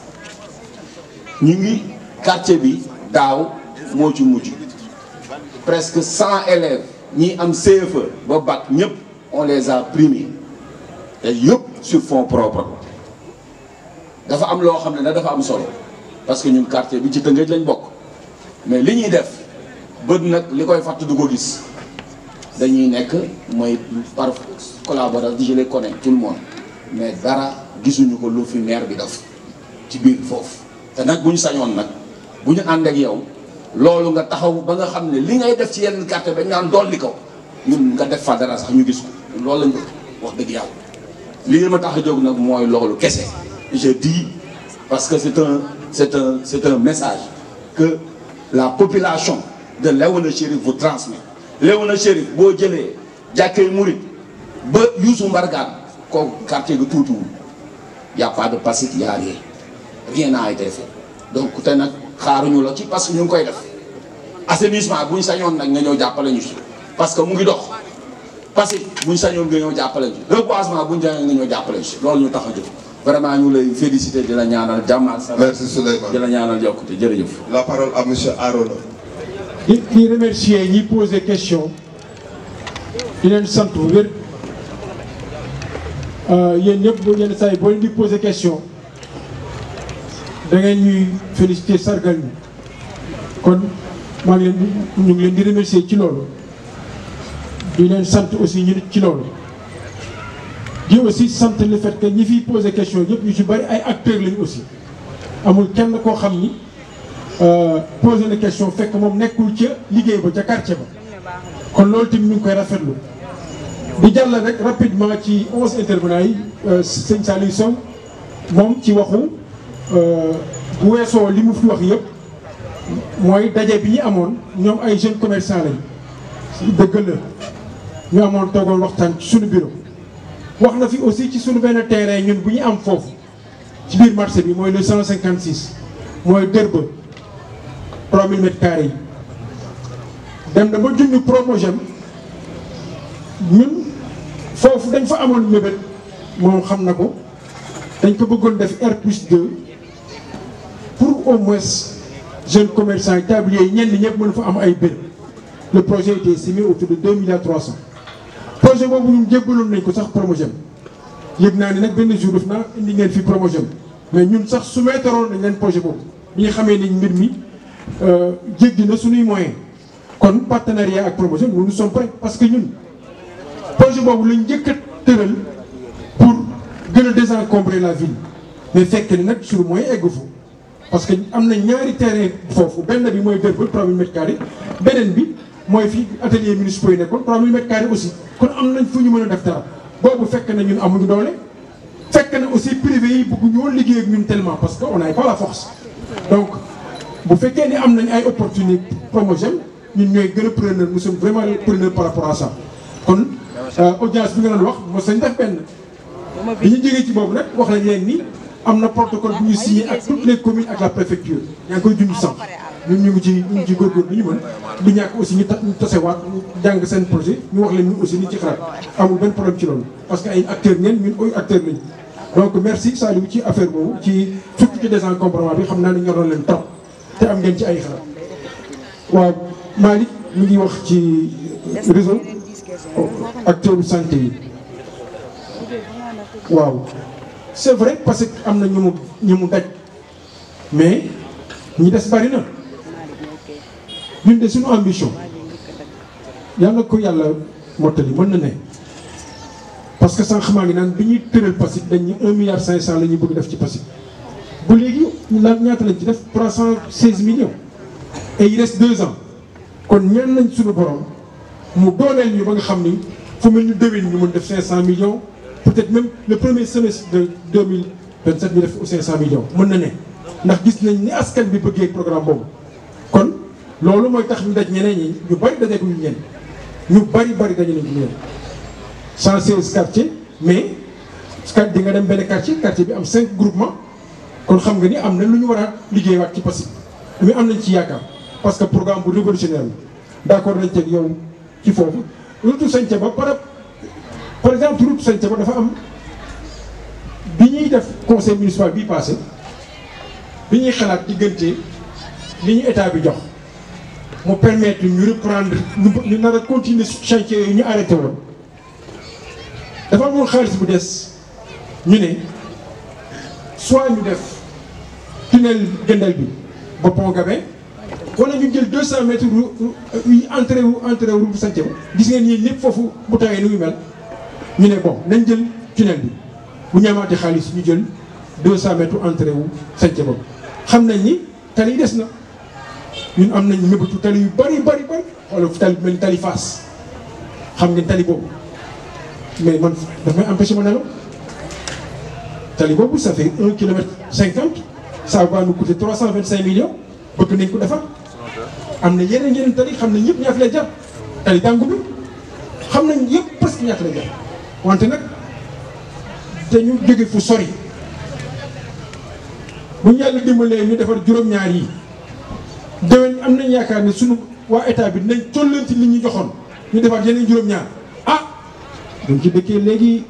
ñu ngi quartier bi daaw moo ci mujj presque 100 élèves ñi am CFE ba bac ñëpp on les a primés te yëpp sur fonds propres. dafa am loo xam ne nag dafa am solo parce que ñun quartier bi ci Tëngéej lañ bokk mais li ñuy def bët nag li koy fàtt du ko gis dañuy nekk mooy par collaborateur je les connais tout le monde mais dara gisuñu ko lu fi maire bi def ci biir foofu te nag bu ñu sañoon nag bu ñu ànd ak yow loolu nga taxaw ba nga xam ne li ngay def ci yeneen quartier dañ naan dolli ko ñun nga def fa dara sax ñu gis ko loolu lañ wax dëgg yàlla lii ma tax a jóg nag mooy loolu kese. Je dis parce que c'est un message que la population de Léona Chérif vous transmet. Léona Chérif boo jëlee jàkkee Murit ba Youssou Mbargane kooku quartier gi tuutiwul y a pas de PASIC y a rien n'a été fait donc te nag xaaruñu la ci parce que ñu ngi koy def assainissement bu ñu sañoon nag nga ñëw jàppale ñu si parce que mu ngi dox PASIC bu ñu sañoon nga ñëw jàppale ñu si reboisement bu ñu sañoon nga ñëw jàppale ñu si loolu ñu tax a jóg. Vraiment ñu lay féliciter di la ñaanal jàmm ak salaam. Merci Souleymane. di la ñaanal yokkute jërëjëf. La parole à monsieur Arona. di remercier ñi poser question di leen sant bu wér yéen ñëpp yenn saa yi boo leen di poser question da ngeen ñuy féliciter sargal ñu kon maa ngi leen ñu ngi leen di remercier ci loolu di leen sant aussi ñu nit ci loolu di aussi sant le fait que ñi fiy poser question yëpp ñu ci bari ay acteurs lañu aussi amul kenn koo xam ni poser na question fekk moom nekkul ca liggéey ba ca quartier ba kon loolu tamit ñu ngi koy rafetlu di jàll rek rapidement ci 11 intervenants yi sëñ Saliou Sow moom ci waxu bu weesoo li mu fi wax yëpp mooy daje bi ñu amoon ñoom ay jeunes commerçants lañ dëgg la ñu amoon toogoon waxtaan ci suñu bureau wax na fi aussi ci suñu benn terrain ñun bu ñu am foofu ci biir marché bi mooy le 156 mooy Dërba 3000 mètres carrés yi dem na ba junñu Promogem ñun foofu dañ fa amoon mébét moom xam na ko dañ ko bëggoon def R+2 pour au moins jeunes commerçants yi tabliers yi ñenn ñëpp mën fa am ay béréb le projet était estimé autour de 2 milliards 300 projet boobu ñun jébbaloon nañ ko sax Promogem yëg naa ne nag benn jour def naa indi ngeen fi Promogem mais ñun sax soumettroon nañ leen projet boobu bi ñu xamee ni mbir mi jéggi na suñuy moyen kon partenariat ak Promogem nous sommes prêts parce que ñun projet boobu lañ njëkk a tëral pour gën a désencombrer la ville mais fekk ni nag suñu moyen eggu fa parce que am na ñaari terrain foofu benn bi mooy Dërba 3000 mètres carrés beneen bi mooy fii atelier municipal yi nekkoon 3000 mètres carrés aussi kon am nañ fu ñu mën a def dara boobu fekk na ñun amuñu doole fekk na aussi privé yi bëgguñu woon liggéey ak ñun tellement parce que on n'a pas la force donc bu fekkee ni am nañ ay opportunité Promogem ñun ñooy gën a preneur nous sommes vraiment preneur par rapport à ça kon audience bi nga doon wax mos nañ def benn bi ñu jógee ci boobu nag wax nañ leen ni am na protocole bu ñu signé ak toutes les communes ak la préfecture yaa ngi koy junj sànq ñun ñu ngi ci góorgóorlu ñu mën du ñàkk aussi ñu tasewaat jàng seen projet ñu wax leen ñun aussi ni ci xalaat amul benn problème ci loolu parce que ay acteurs ngeen ñun ay acteurs lañu donc merci Saliou ci affaire boobu ci surtout ci désencombrement bi xam naa ne ñoroon leen trop te am ngeen ci ay xalaat waaw Malick mi ngi wax ci réseau acteur santé yi waaw c'est vrai parce que am na ñu mu daj mais ñi des bari na ñun de suñu ambition yàlla ko yàlla mottali mën na ne parce que sànq maa ngi naan bi ñuy tëral Passy dañ ñu 1 milliard 500 la ñuy bëgg def ci Passy bu léegi ñaata lañ ci def 316 millions et il reste 2 ans kon ñaan nañ suñu borom mu dooleel ñu ba nga xam ni fu mel ñu déwén ñu mën def 500 millions peut-être même le premier semestre de 2027 ñu def 500 millions mën na ne ndax gis nañ ni askan bi bëggee programme boobu kon loolu mooy tax ñu daj ñeneen ñi ñu bari dajeeku ñu ñenn ñu bari daje nañ ñu ñenn 116 quartiers mais di nga dem benn quartier bi am 5 groupements kon xam nga ni am na lu ñu war a liggéeywaat ci Passy mais am nañ ci yaakaar parce que programme bu révolutionnaire la d'accord nañ teg yow ci foofu route Santhiaba par exemple route Santhiaba dafa am bi ñuy def conseil municipal bii passé bi ñuy xalaat diggante li ñu état bi jox mu permettre ñu reprendre ñu nar a continuer chantier yooyu ñu arrêté woon dafa amoon xaalis bu des ñu ne soit ñu def tunnel Gendel bi ba Pont Gabin wala ñu jël 200 mètres yu entrée route Santhiaba gis ngeen yéen ñëpp foofu bu tawee nu muy mel ñu ne bon nañ jël tunnel bi bu ñu amaatee xaalis ñu jël 200 mètres entrée wu Santhiaba xam nañ ni tali des na ñun am nañ mébatu tali yu bari wala tali mel ni tali Fass xam ngeen tali boobu mais man daf may empêché ma nelaw tali boobu ça fait 1 kilomètre 50 ça va nous coûter 325 millions bëgg nañ ko defar am na yeneen tali xam nañ yëpp ñaata lay jar tali dàngu bi xam nañ yëpp presque ñaata lay jar wante nag dañu jóge fu sori bu ñu yàlla dimbalee ñu defar juróom-ñaar yi déwén am nañ yaakaar ne sunu waa état bi dinañ tollanti li ñu joxoon ñu defaat yeneen juróom-ñaar ah dañ ci dëkkee léegi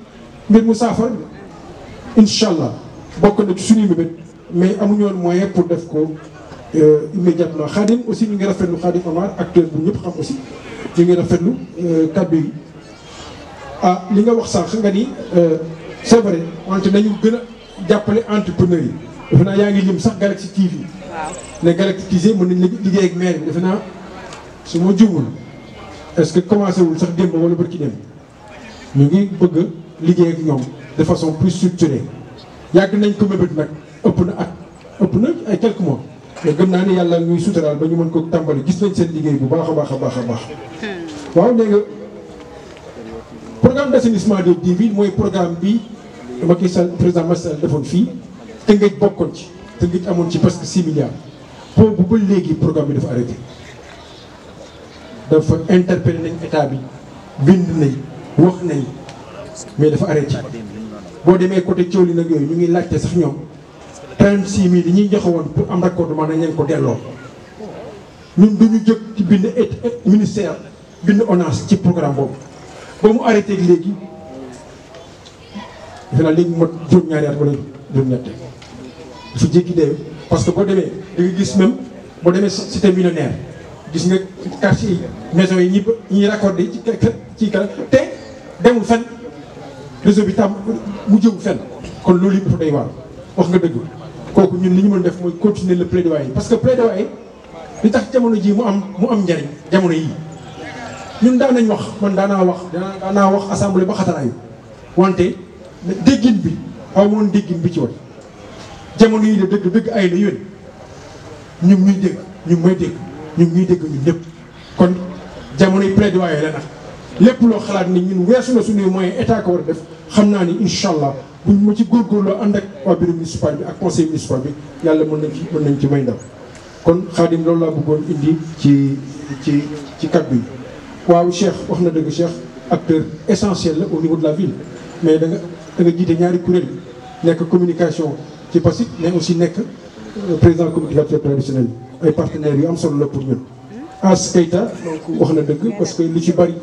mbir mu saafara incha allah bokk na ci suñuy mébét mais amuñu woon moyen pour def ko immédiatement Khadim aussi ñu ngi rafetlu Khadim Amar acteur bu ñëpp xam aussi ñu ngi rafetlu kàddu yi ah li nga wax sànq nga ni c'est vrai wante nañu gën a jàppale entrepreneurs yi defe naa yaa ngi lim sax Galaxy TV. ne Galaxy TV mën nañ liggéey ak maire bi defe naa su ma juumul est-ce que commencé wul sax démb wala barki démb ñu ngi bëgg a liggéey ak ñoom de façon plus structurée yàgg nañ ko mébét nag ëpp na at ëpp na ay quelques mois mais gëm naa ne yàlla ñuy suturaal ba ñu mën ko tàmbali gis nañ seen liggéey bu baax a baax a baax a baax. waaw nee nga programme d'assainissement des digues bi mooy programme bi Macky Sall président Macky Sall defoon fii Tëngéej bokkoon ci Tëngéej amoon ci presque 6 milliards boobu ba léegi programme bi dafa arrêté dafa interpellé nañ état bi bind nañ wax nañ mais dafa arrêté boo demee côté Thiawlène nag yooyu ñu ngi laajte sax ñoom 36 000 yi ñuy joxe woon pour am raccordement nañ leen ko delloo ñun duñu jóg ci bind ministère bind ONAS ci programme boobu ba mu arrêté léegi defe naa léegi mot juróom-ñaari at wala juróom-ñett dafa jéggi dayoo parce que boo demee da nga gis même boo demee cité millionnaire gis nga quartier yi maison yi ñuy raccordé ci kala te demul fenn réseau bi tam mu jëwu fenn kon loolu yi dafa day waar wax nga dëgg kooku ñun li ñu mën def mooy continuer le plaidoyer parce que plaidoyer li tax jamono ji mu am njariñ jamono yii ñun daan nañ wax man daanaa wax assemblée ba xataraayu wante déggin bi aw moon déggin bi ci wat jamono yi de dëgg ay la yéen ñu ngi ñuy dégg ñu ngi may dégg ñu ngi ñuy dégg ñun ñëpp kon jamono yi plaidoyer la nag lépp loo xalaat ni ñun weesu na suñuy moyen état ko war a def xam naa ni incha allah buñ ma ci góorgóorloo ànd ak waa bureau municipal bi ak conseil municipal bi yàlla mën nañ ci may ndaw kon Khadim loolu laa bëggoon indi ci kaddu yi waaw Cheikh wax na dëgg Cheikh acteur essentiel la au niveau de la ville mais da nga jiite ñaari kuréel nekk communication ci PASIC mais aussi nekk président communicateur traditionnel ay partenaires yu am solo la pour ñun. As Keita donc wax na dëgg parce que lu ci bari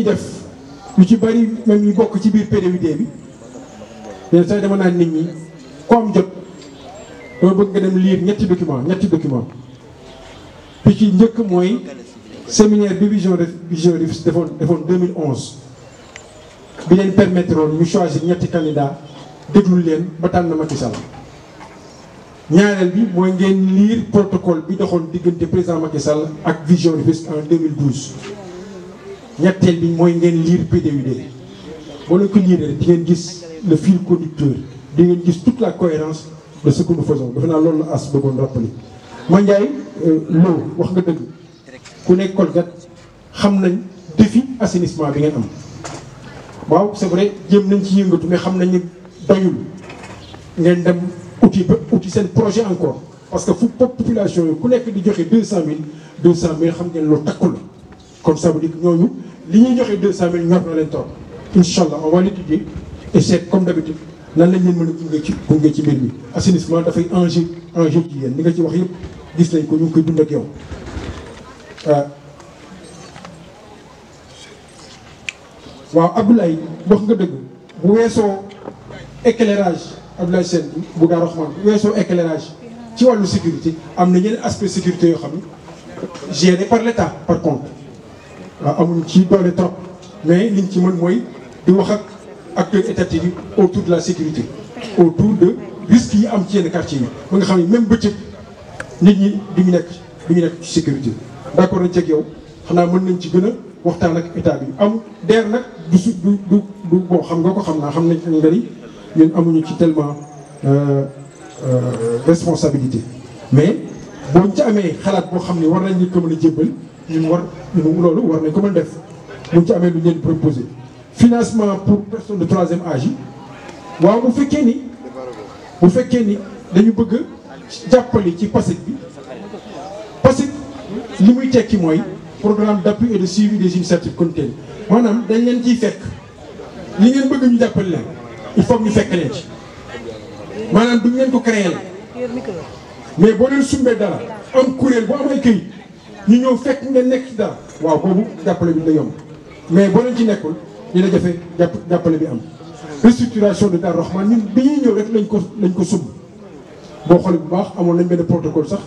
def lu ci bari même ñu bokk ci biir PDUD bi yenn saa yi dama naan nit ñi ku am jot dama bëgg nga dem lire ñetti document bi ci njëkk mooy séminaire bi Vision Rufisque defoon 2011 bi leen permettre woon ñu choisir ñetti candidat déglu leen ba tànn Macky Sall ñaareel bi mooy ngeen lire protocole bi doxoon diggante président Macky Sall ak Vision Rufisque en 2012 ñetteel bi mooy ngeen lire PDUD boo leen ko lire di ngeen gis le fil conducteur di ngeen gis toute la cohérence de ce que nous faisons defe naa loolu la as bëggoon rappeler Mandiaye loo wax nga dëgg ku nekk Colgate xam nañ défi assainissement bi ngeen am waaw c'est vrai jéem nañ ci yëngatu mais xam nañ ni doyul ngeen dem uti seen projet encore parce que fu population yi ku nekk di joxe 200000 xam ngeen loolu takku la kon ça veut dire que ñooñu li ñuy joxe 200000 ñor na leen toog incha allah on va l'étudier et c'est comme d'habitude nan lañ leen mën a gunge ci mbir mi assainissement dafay enjeu ci yéen li nga ci wax yëpp gis nañ ko ñu ngi koy dund ak yow. waaw Abdoulaye wax nga dëgg bu weesoo éclairage Abdoulaye Sène bu Gaar Rahman bu weesoo éclairage ci wàllu sécurité am na yeneen aspect sécurité yoo xam ne géré par l'État par contre waaw amuñu ci doole trop mais liñ ci mën mooy di wax ak acteurs étatiques yi autour de la sécurité autour de risques yi am ci yenn quartier yi ba nga xam ne même bëccëg nit ñi duñu nekk ci sécurité d'accord nañ ci ak yow xanaa mën nañ ci gën a waxtaan ak état bi am DER nag du bon xam nga ko xam nañ nga ni ñun amuñu ci tellement responsabilité mais boo ci amee xalaat boo xam ne war nañ ko mën a jébbal ñun loolu war nañ ko mën def buñ ci amee lu ñu leen proposé financement pour personnes de troisième âge yi waaw bu fekkee ni dañu bëgg jàppale ci PASIC bi PASIC li muy tekki mooy programme d'appui et de suivi des initiatives communautaires maanaam dañ leen ciy fekk li ngeen bëgg ñu jàppale leen il faut ñu fekk leen ci maanaam duñ leen ko créer mais boo leen sumbee dara am kuréel bu am ay këyit ñu ñëw fekk ngeen nekk ci dara waaw boobu jàppale bi la yomb mais boo leen ci nekkul dina jafe jàppale bi am restructuration de Darou Rahman ñun bi ñuy ñëw rek lañ ko sumb boo xoolee bu baax amoon nañ benn protocole sax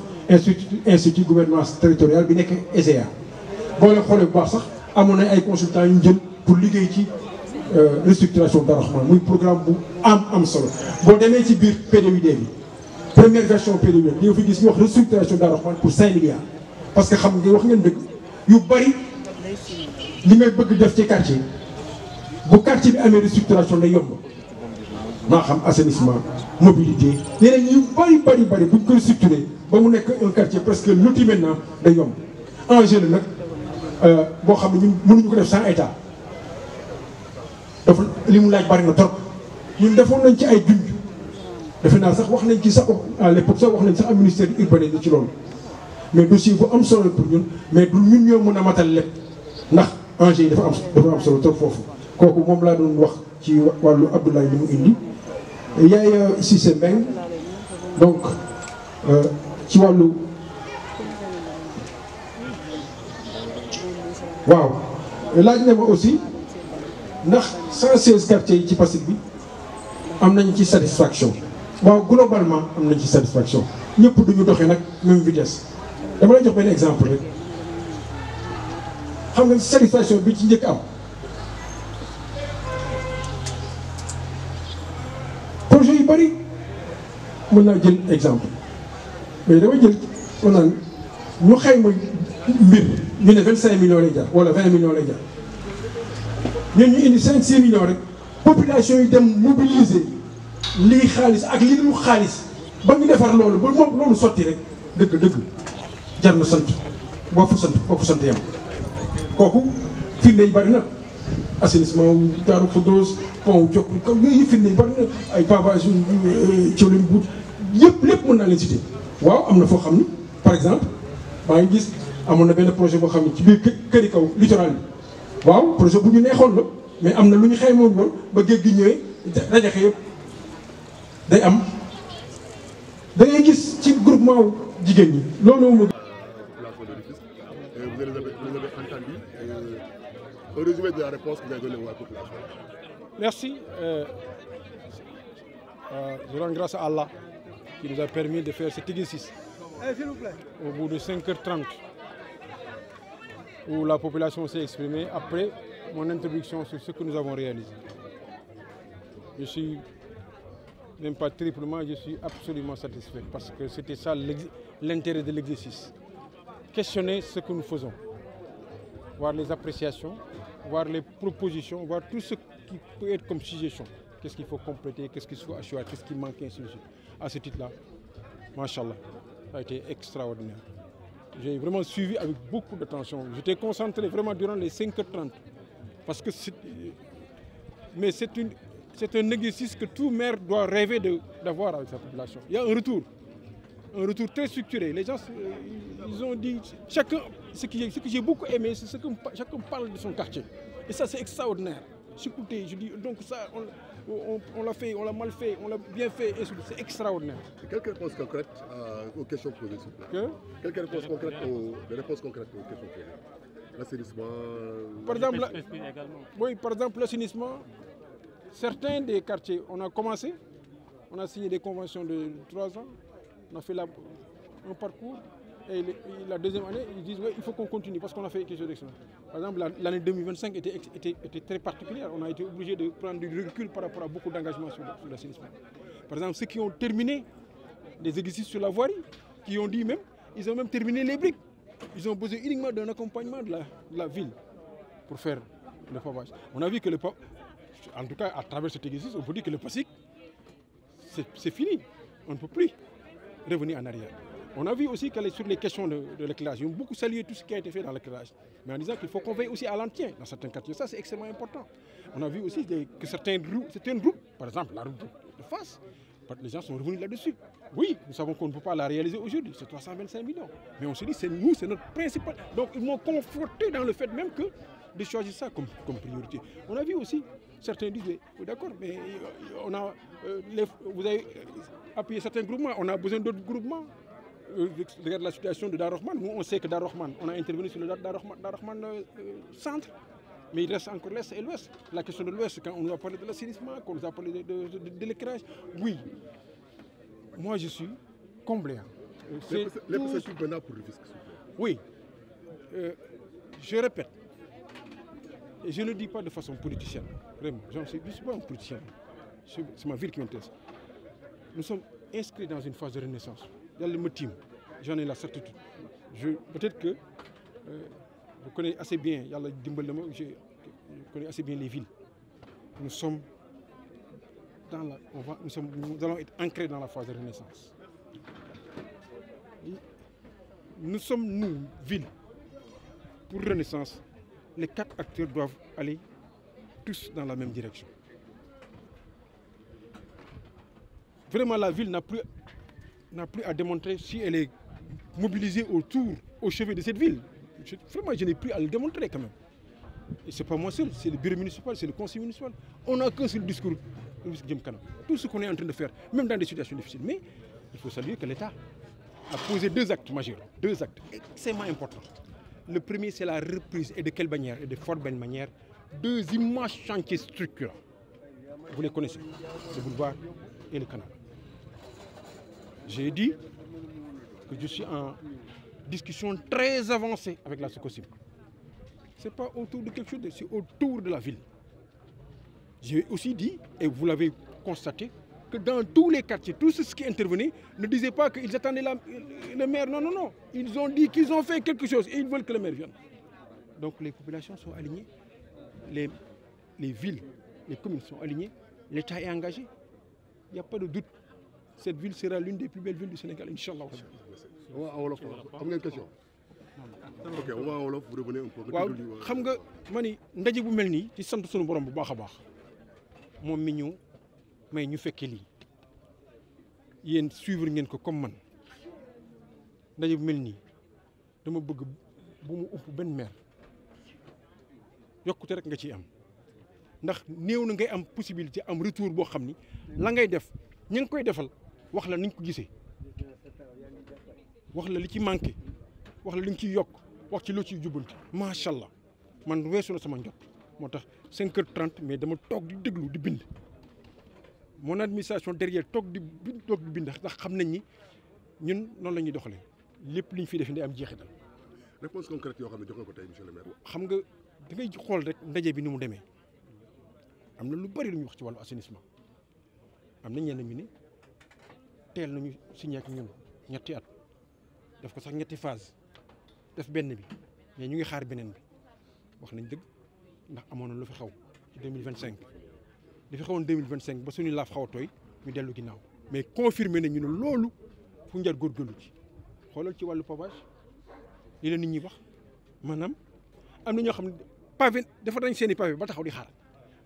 institut gouvernance territoriale bi nekk ESEA boo leen xoolee bu baax sax amoon nañ ay consultants yu ñu jël pour liggéey ci restructuration Darou Rahmane muy programme bu am solo boo demee ci biir PDUD bi première version PDUD di nga fi gis ñu wax restructuration Darou Rahmane pour 5 milliards parce que xam nga wax ngeen dëgg yu bari li ngay bëgg def ci quartier bu quartier bi amee restructuration day yomb maa xam assainissement mobilité yeneen yu bari buñ ko restructuré ba mu nekk un quartier presque loti maintenant day yomb enjeu la nag boo xam ne ñun mënuñu ko def sans état dafa li mu laaj bari na trop ñun defoon nañ ci ay junj defe naa sax wax nañ ci sax à l'époque sax wax nañ sax am ministère urbain ci loolu mais dossier bu am solo pour ñun mais du ñun ñoo mën a matal lépp ndax enjeu yi dafa am solo trop foofu kooku moom laa doon wax ci wàllu Abdoulaye li mu indi yaay Cissé Mbeng donc ci wàllu waaw laaj na ma aussi ndax 116 quartiers yi ci Passy bi am nañ ci satisfaction waaw globalement am nañ ci satisfaction ñëpp duñu doxee nag même vitesse dama lay jox benn exemple rek xam nga satisfaction bi ci njëkk am projet yu bari mën naa jël exemple mais dama jël on naan ñu xayma mbir ñu ne 25 millions lay jar wala 20 millions lay jar ñun ñu indi 5-6 millions rek population yi dem mobiliser lii xaalis ak li dul xaalis ba ñu defar loolu ba moom loolu sotti rek dëgg jar na sant boo fa sant yam kooku firnde yi bari na assainissement wu Daaru Xudoos pont wu Jokk comme yooyu firnde yi bari na ay pavage Thiawlène Bout lépp mën naa leen citer waaw am na foo xam ni par exemple maa ngi gis amoon na benn projet boo xam ne ci biir këri kaw littoral bi waaw projet bu ñu neexoon la mais am na lu ñu xaymoon woon ba géej gi ñëwee rajaxe yëpp day am da ngay gis ci groupement wu jigéen ñi loolu moom. Vous avez entendu un résumé de la réponse que vous avez donnée à la population. Merci. Je rends grâce à Allah qui nous a permis de faire cet exercice. S'il vous plaît. Au bout de 5h30, où la population s'est exprimée après mon introduction sur ce que nous avons réalisé. Je suis même pas triplement, je suis absolument satisfait parce que c'était ça l'intérêt de l'exercice. Questionner ce que nous faisons, voir les appréciations, voir les propositions, voir tout ce qui peut être comme suggestion. Qu'est-ce qu'il faut compléter, qu'est-ce qu'il faut assurer, qu'est-ce qui manque, ainsi de suite. À ce titre-là, Machallah, ça a été extraordinaire. J'ai vraiment suivi avec beaucoup d'attention. J'étais concentré vraiment durant les 5h30 parce que c'est un exercice que tout maire doit rêver d'avoir avec sa population. Il y a un retour très structuré. Les gens, ils ont dit, chacun, ce que j'ai beaucoup aimé, c'est ce que chacun parle de son quartier. Et ça, c'est extraordinaire. Écoutez, je dis, donc ça, on l'a fait, on l'a mal fait, on l'a bien fait, c'est extraordinaire. Quelques réponses concrètes aux questions posées, s'il vous plaît. Quelques réponses concrètes aux questions posées. L'assainissement. Par exemple, oui, par exemple, l'assainissement, certains des quartiers, on a commencé, on a signé des conventions de 3 ans, on a fait un parcours, et la deuxième année, ils disent oui, il faut qu'on continue parce qu'on a fait quelque chose d'excellent. Par exemple, l'année 2025 était très particulière. On a été obligé de prendre du recul par rapport à beaucoup d'engagements sur l'assainissement. Par exemple, ceux qui ont terminé des exercices sur la voirie, qui ont dit même, ils ont même terminé les briques. Ils ont besoin uniquement d'un accompagnement de la ville pour faire le pavage. On a vu que en tout cas, à travers cet exercice, on peut dire que le Passy, c'est fini. On ne peut plus revenir en arrière. On a vu aussi qu'elle est sur les questions de l'éclairage. Ils ont beaucoup salué tout ce qui a été fait dans l'éclairage. Mais en disant qu'il faut qu'on veille aussi à l'entretien dans certains quartiers. Ça, c'est extrêmement important. On a vu aussi que certaines routes, par exemple la route de face, les gens sont revenus là-dessus. Oui, nous savons qu'on ne peut pas la réaliser aujourd'hui. C'est 325 millions. Mais on se dit, c'est nous, c'est notre principal. Donc, ils m'ont conforté dans le fait même que de choisir ça comme priorité. On a vu aussi, certains disent, oui, d'accord, mais vous avez appuyé certains groupements. On a besoin d'autres groupements. Regarde la situation de Darou Rahmane. Nous, on sait que Darou Rahmane, on a intervenu sur le Darou Rahmane centre, mais il reste encore l'Est et l'Ouest. La question de l'Ouest, quand on nous a parlé de l'assainissement, quand on nous a parlé de l'éclairage, oui, moi je suis comblé. Les perspectives maintenant pour le fisc. Oui, je répète, Et je ne le dis pas de façon politicienne, vraiment. Je ne suis pas un politicien. C'est ma ville qui m'intéresse. Nous sommes inscrits dans une phase de renaissance. Il y a le motif, j'en ai la certitude. Peut-être que je connais assez bien, je connais assez bien les villes. Nous sommes nous allons être ancrés dans la phase de renaissance. Nous sommes, nous, ville, pour renaissance, les 4 acteurs doivent aller tous dans la même direction. Vraiment, la ville n'a plus à démontrer si elle est mobilisée au chevet de cette ville. Vraiment, je n'ai plus à le démontrer quand même. Et ce n'est pas moi seul, c'est le bureau municipal, c'est le conseil municipal. On n'a qu'un seul discours, tout ce qu'on est en train de faire, même dans des situations difficiles. Mais il faut saluer que l'État a posé 2 actes majeurs, 2 actes extrêmement importants. Le premier, c'est la reprise, et de quelle manière, et de fort belle manière, 2 immenses chantiers structurants. Vous les connaissez, le boulevard et le canal. J'ai dit que je suis en discussion très avancée avec la SOCOSIM. Ce n'est pas autour de quelque chose, c'est autour de la ville. J'ai aussi dit, et vous l'avez constaté, que dans tous les quartiers, tous ceux qui intervenaient ne disaient pas qu'ils attendaient le maire. Non, non, non. Ils ont dit qu'ils ont fait quelque chose et ils veulent que le maire vienne. Donc les populations sont alignées, les villes, les communes sont alignées, l'État est engagé. Il n'y a pas de doute. Cette ville sera l'une des plus belles villes du Sénégal, Inch'Allah. On va en Wolof. Am ngeen question? Ok, on va en Wolof, vous revenez un peu. waaw xam nga ma ni ndaje bu mel nii ci sant sunu borom bu baax a baax moom mi ñu may ñu fekkee lii yéen suivre ngeen ko comme man ndaje bu mel nii dama bëgg bu mu upp benn maire yokkute rek nga ciy am ndax néew na ngay am possibilité am retour boo xam ni la ngay def ñi ngi koy defal wax la niñ ko gisee wax la li ci manqué wax la li nga ciy yokk wax ci loo ciy jubbanti macha allah man weesu na sama njot moo tax 5h30 mais dama toog di déglu di bind mon administration derrière toog di bind ndax xam nañ ni ñun noonu la ñuy doxalee lépp li ñu fiy def day am jeexital. réponse concrète yoo xam ne jox nga ko tey monsieur le maire. xam nga da ngay xool rek ndaje bi ni mu demee am na lu bari lu ñu wax ci wàllu assainissement am na ñenn ñu ne teel nañu signé ak ñun ñetti at def ko sax ñetti phase def benn bi mais ñu ngi xaar beneen bi wax nañ dëgg ndax amoon na lu fi xaw ci 2025 li fi xawoon 2025 ba suñu laaf xaw a tooy ñu dellu ginnaaw mais confirmé nañu ne loolu fu njar góorgóorlu ci xoolal ci wàllu pavage li la nit ñi wax maanaam am na ñoo xam ne pavé dafa dañ seen i pavé ba taxaw di xaar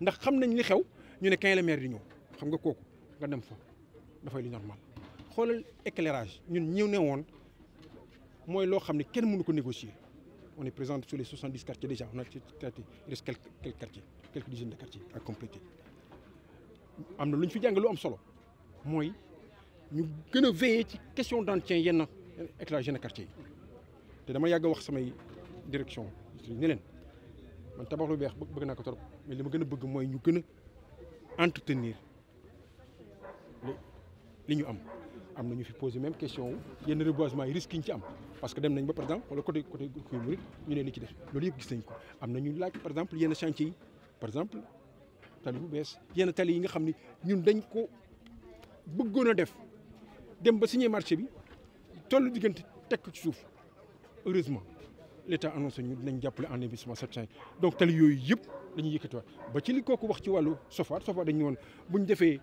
ndax xam nañ li xew ñu ne kañ la maire di ñëw xam nga kooku nga dem fa dafay li normal xoolal éclairage ñun ñëw ne woon mooy loo xam ne kenn mënu ko négocier on est présent sur les 70 quartiers déjà on a ci quartier il reste quelques quartiers quelques dizaines de quartiers à compléter am na lu ñu fi jàng lu am solo mooy ñu gën a veiller ci question d'entretien yenn éclairage yenn quartiers yi te dama yàgg a wax samay direction ne leen man tabax lu beex bëgg naa ko trop mais li ma gën a bëgg mooy ñu gën a entretenir li ñu am na ñu fi posé même question yenn reboisement yi risques yi ñu ci am parce que dem nañ ba par exemple wala côté Guy Marius ñu ne li ci def loolu yëpp gis nañ ko am na ñu laaj par exemple yenn chantier yi par exemple tali bu bees yenn tali yi nga xam ni ñun dañ ko bëggoon a def dem ba signé marché bi tollu diggante teg ko ci suuf heureusement l'État annoncé ñu dinañ jàppale en investissement certain donc tali yooyu yëpp dañuy yëkkatiwaat ba ci li kooku wax ci wàllu SOFAR dañu ñëwoon bu ñu defee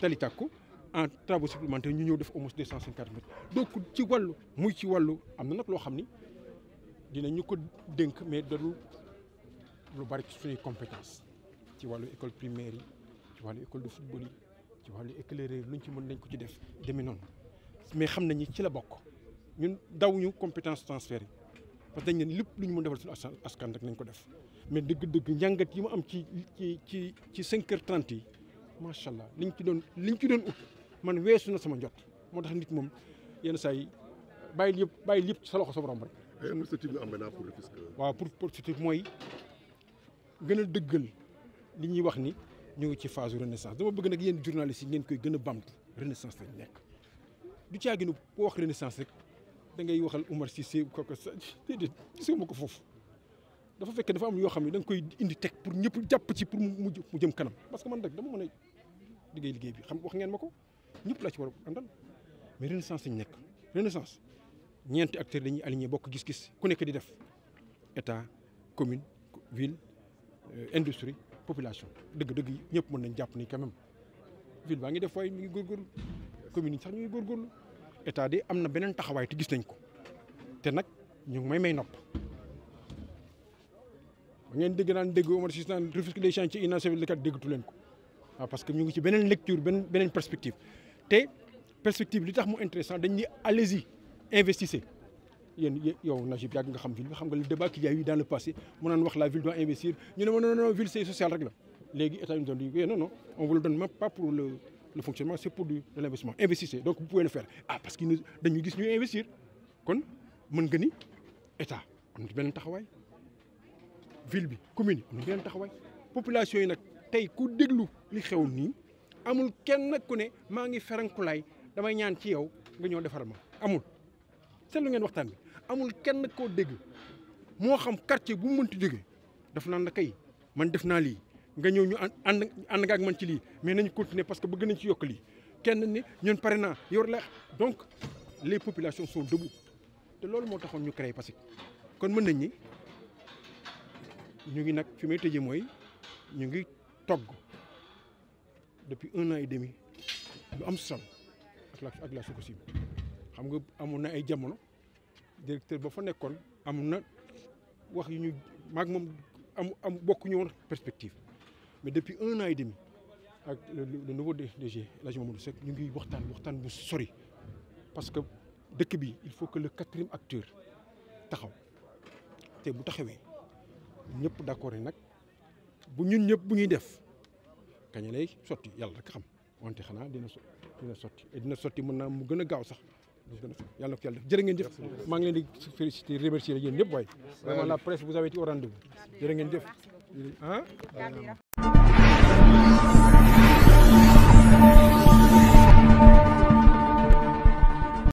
tali tàkku en travaux supplémentaires ñu ñëw def au moins 250 mètres donc ci wàllu muy ci wàllu am na nag loo xam ni dinañu ko dénk mais dadul lu bari ci suñuy compétence ci wàllu école primaire yi ci wàllu école de football yi ci wàllu éclaireur luñ ci mën nañ ko ci def demee noonu mais xam nañu ci la bokk ñun dawuñu compétence transfert yi parce que dañ ne lépp lu ñu mën defal suñu askan rek nañ ko def mais dëgg-dëgg njàngat yi mu am ci 5h30 yi macha allah liñ ci doon ut man weesu na sama njot moo tax nit moom yenn saa yi bàyyil yëpp ci sa loxo sa borom rek. perspective nga am maintenant pour Rufisque. waaw pour perspective mooy gën a dëggal li ñuy wax ni ñu ngi ci phase renaissance dama bëgg nag yéen journalistes yi ngeen koy gën a bamtu renaissance lañ nekk du caagi nu boo wax renaissance rek da ngay waxal Oumar Cissé kooku sa déedéet gisuma ko foofu dafa fekk dafa am yoo xam ne da nga koy indi teg pour ñëpp jàpp ci pour mu jëm kanam parce que man rek dama mën a liggéey bi xam wax ngeen ma ko ñëpp laa ci war a àndal mais renaissance lañ nekk renaissance ñeenti acteurs dañuy aligné bokk gis-gis ku nekk di def état commune ville industrie population dëgg-dëgg ñëpp mën nañ jàpp ni quand même ville baa ngi def waaye mi ngi góorgóorlu commune yi sax ñu ngi góorgóorlu état de am na beneen taxawaay te gis nañ ko te nag ñu ngi may nopp ba ngeen dégg naan dégg Omar Cissé naan Rufisque des chantiers inachevé le kat déggatu leen ko waaw parce que ñu ngi ci beneen lecture beneen perspective te perspective li tax mu intéressant dañ ni allez-y investissez yéen yow Najib yàgg nga xam ville bi xam nga le débat qu'il y a eu dans le passé mu naan wax la ville doit investir ñu ne ma non ville c'est social rek la léegi état ñu doon di non on vous le donne même pas pour le fonctionnement c'est pour de l'investissement investissez donc vous pouvez le faire parce que dañuy gis ñuy investir kon mën nga ni état am na beneen taxawaay ville bi commune yi am na beneen taxawaay population yi nag tey ku déglu li xew nii amul kenn ku ne maa ngi ferankulaay damay ñaan ci yow nga ñëw defar ma amul seetlu ngeen waxtaan bi amul kenn koo dégg moo xam quartier bu mu mënti jógee daf naan la kay man def naa lii nga ñëw ñu ànd nga ak man ci lii mais nañu continuer parce que bëgg nañ ci yokk lii kenn ni ñun pare naa yor la donc les populations sont debout te loolu moo taxoon ñu créé parce que kon mën nañ ni ñu ngi nag fi may tëjee mooy ñu ngi togg depuis 1 an et demi lu am solo ak la Sococim xam nga amoon na ay jamono directeur ba fa nekkoon amoon na wax yu ñu maag moom am bokkuñu woon perspective mais depuis 1 an et demi ak le nouveau DG El Hadji Mamadou Seck ñu ngi waxtaan bu sori parce que dëkk bi il faut que le 4e acteur taxaw te bu taxawee ñëpp d'accord nag bu ñun ñëpp bu ñuy def kañ lay sotti yàlla rek xam wante xanaa dina sotti et dina sotti mën naa mu gën a gaaw sax yàlla na ko yàlla def jërë ngeen jëf maa ngi leen di féliciter remercier yéen ñëpp waaye vraiment la presse vous avez été au rendez-vous jërë ngeen jëf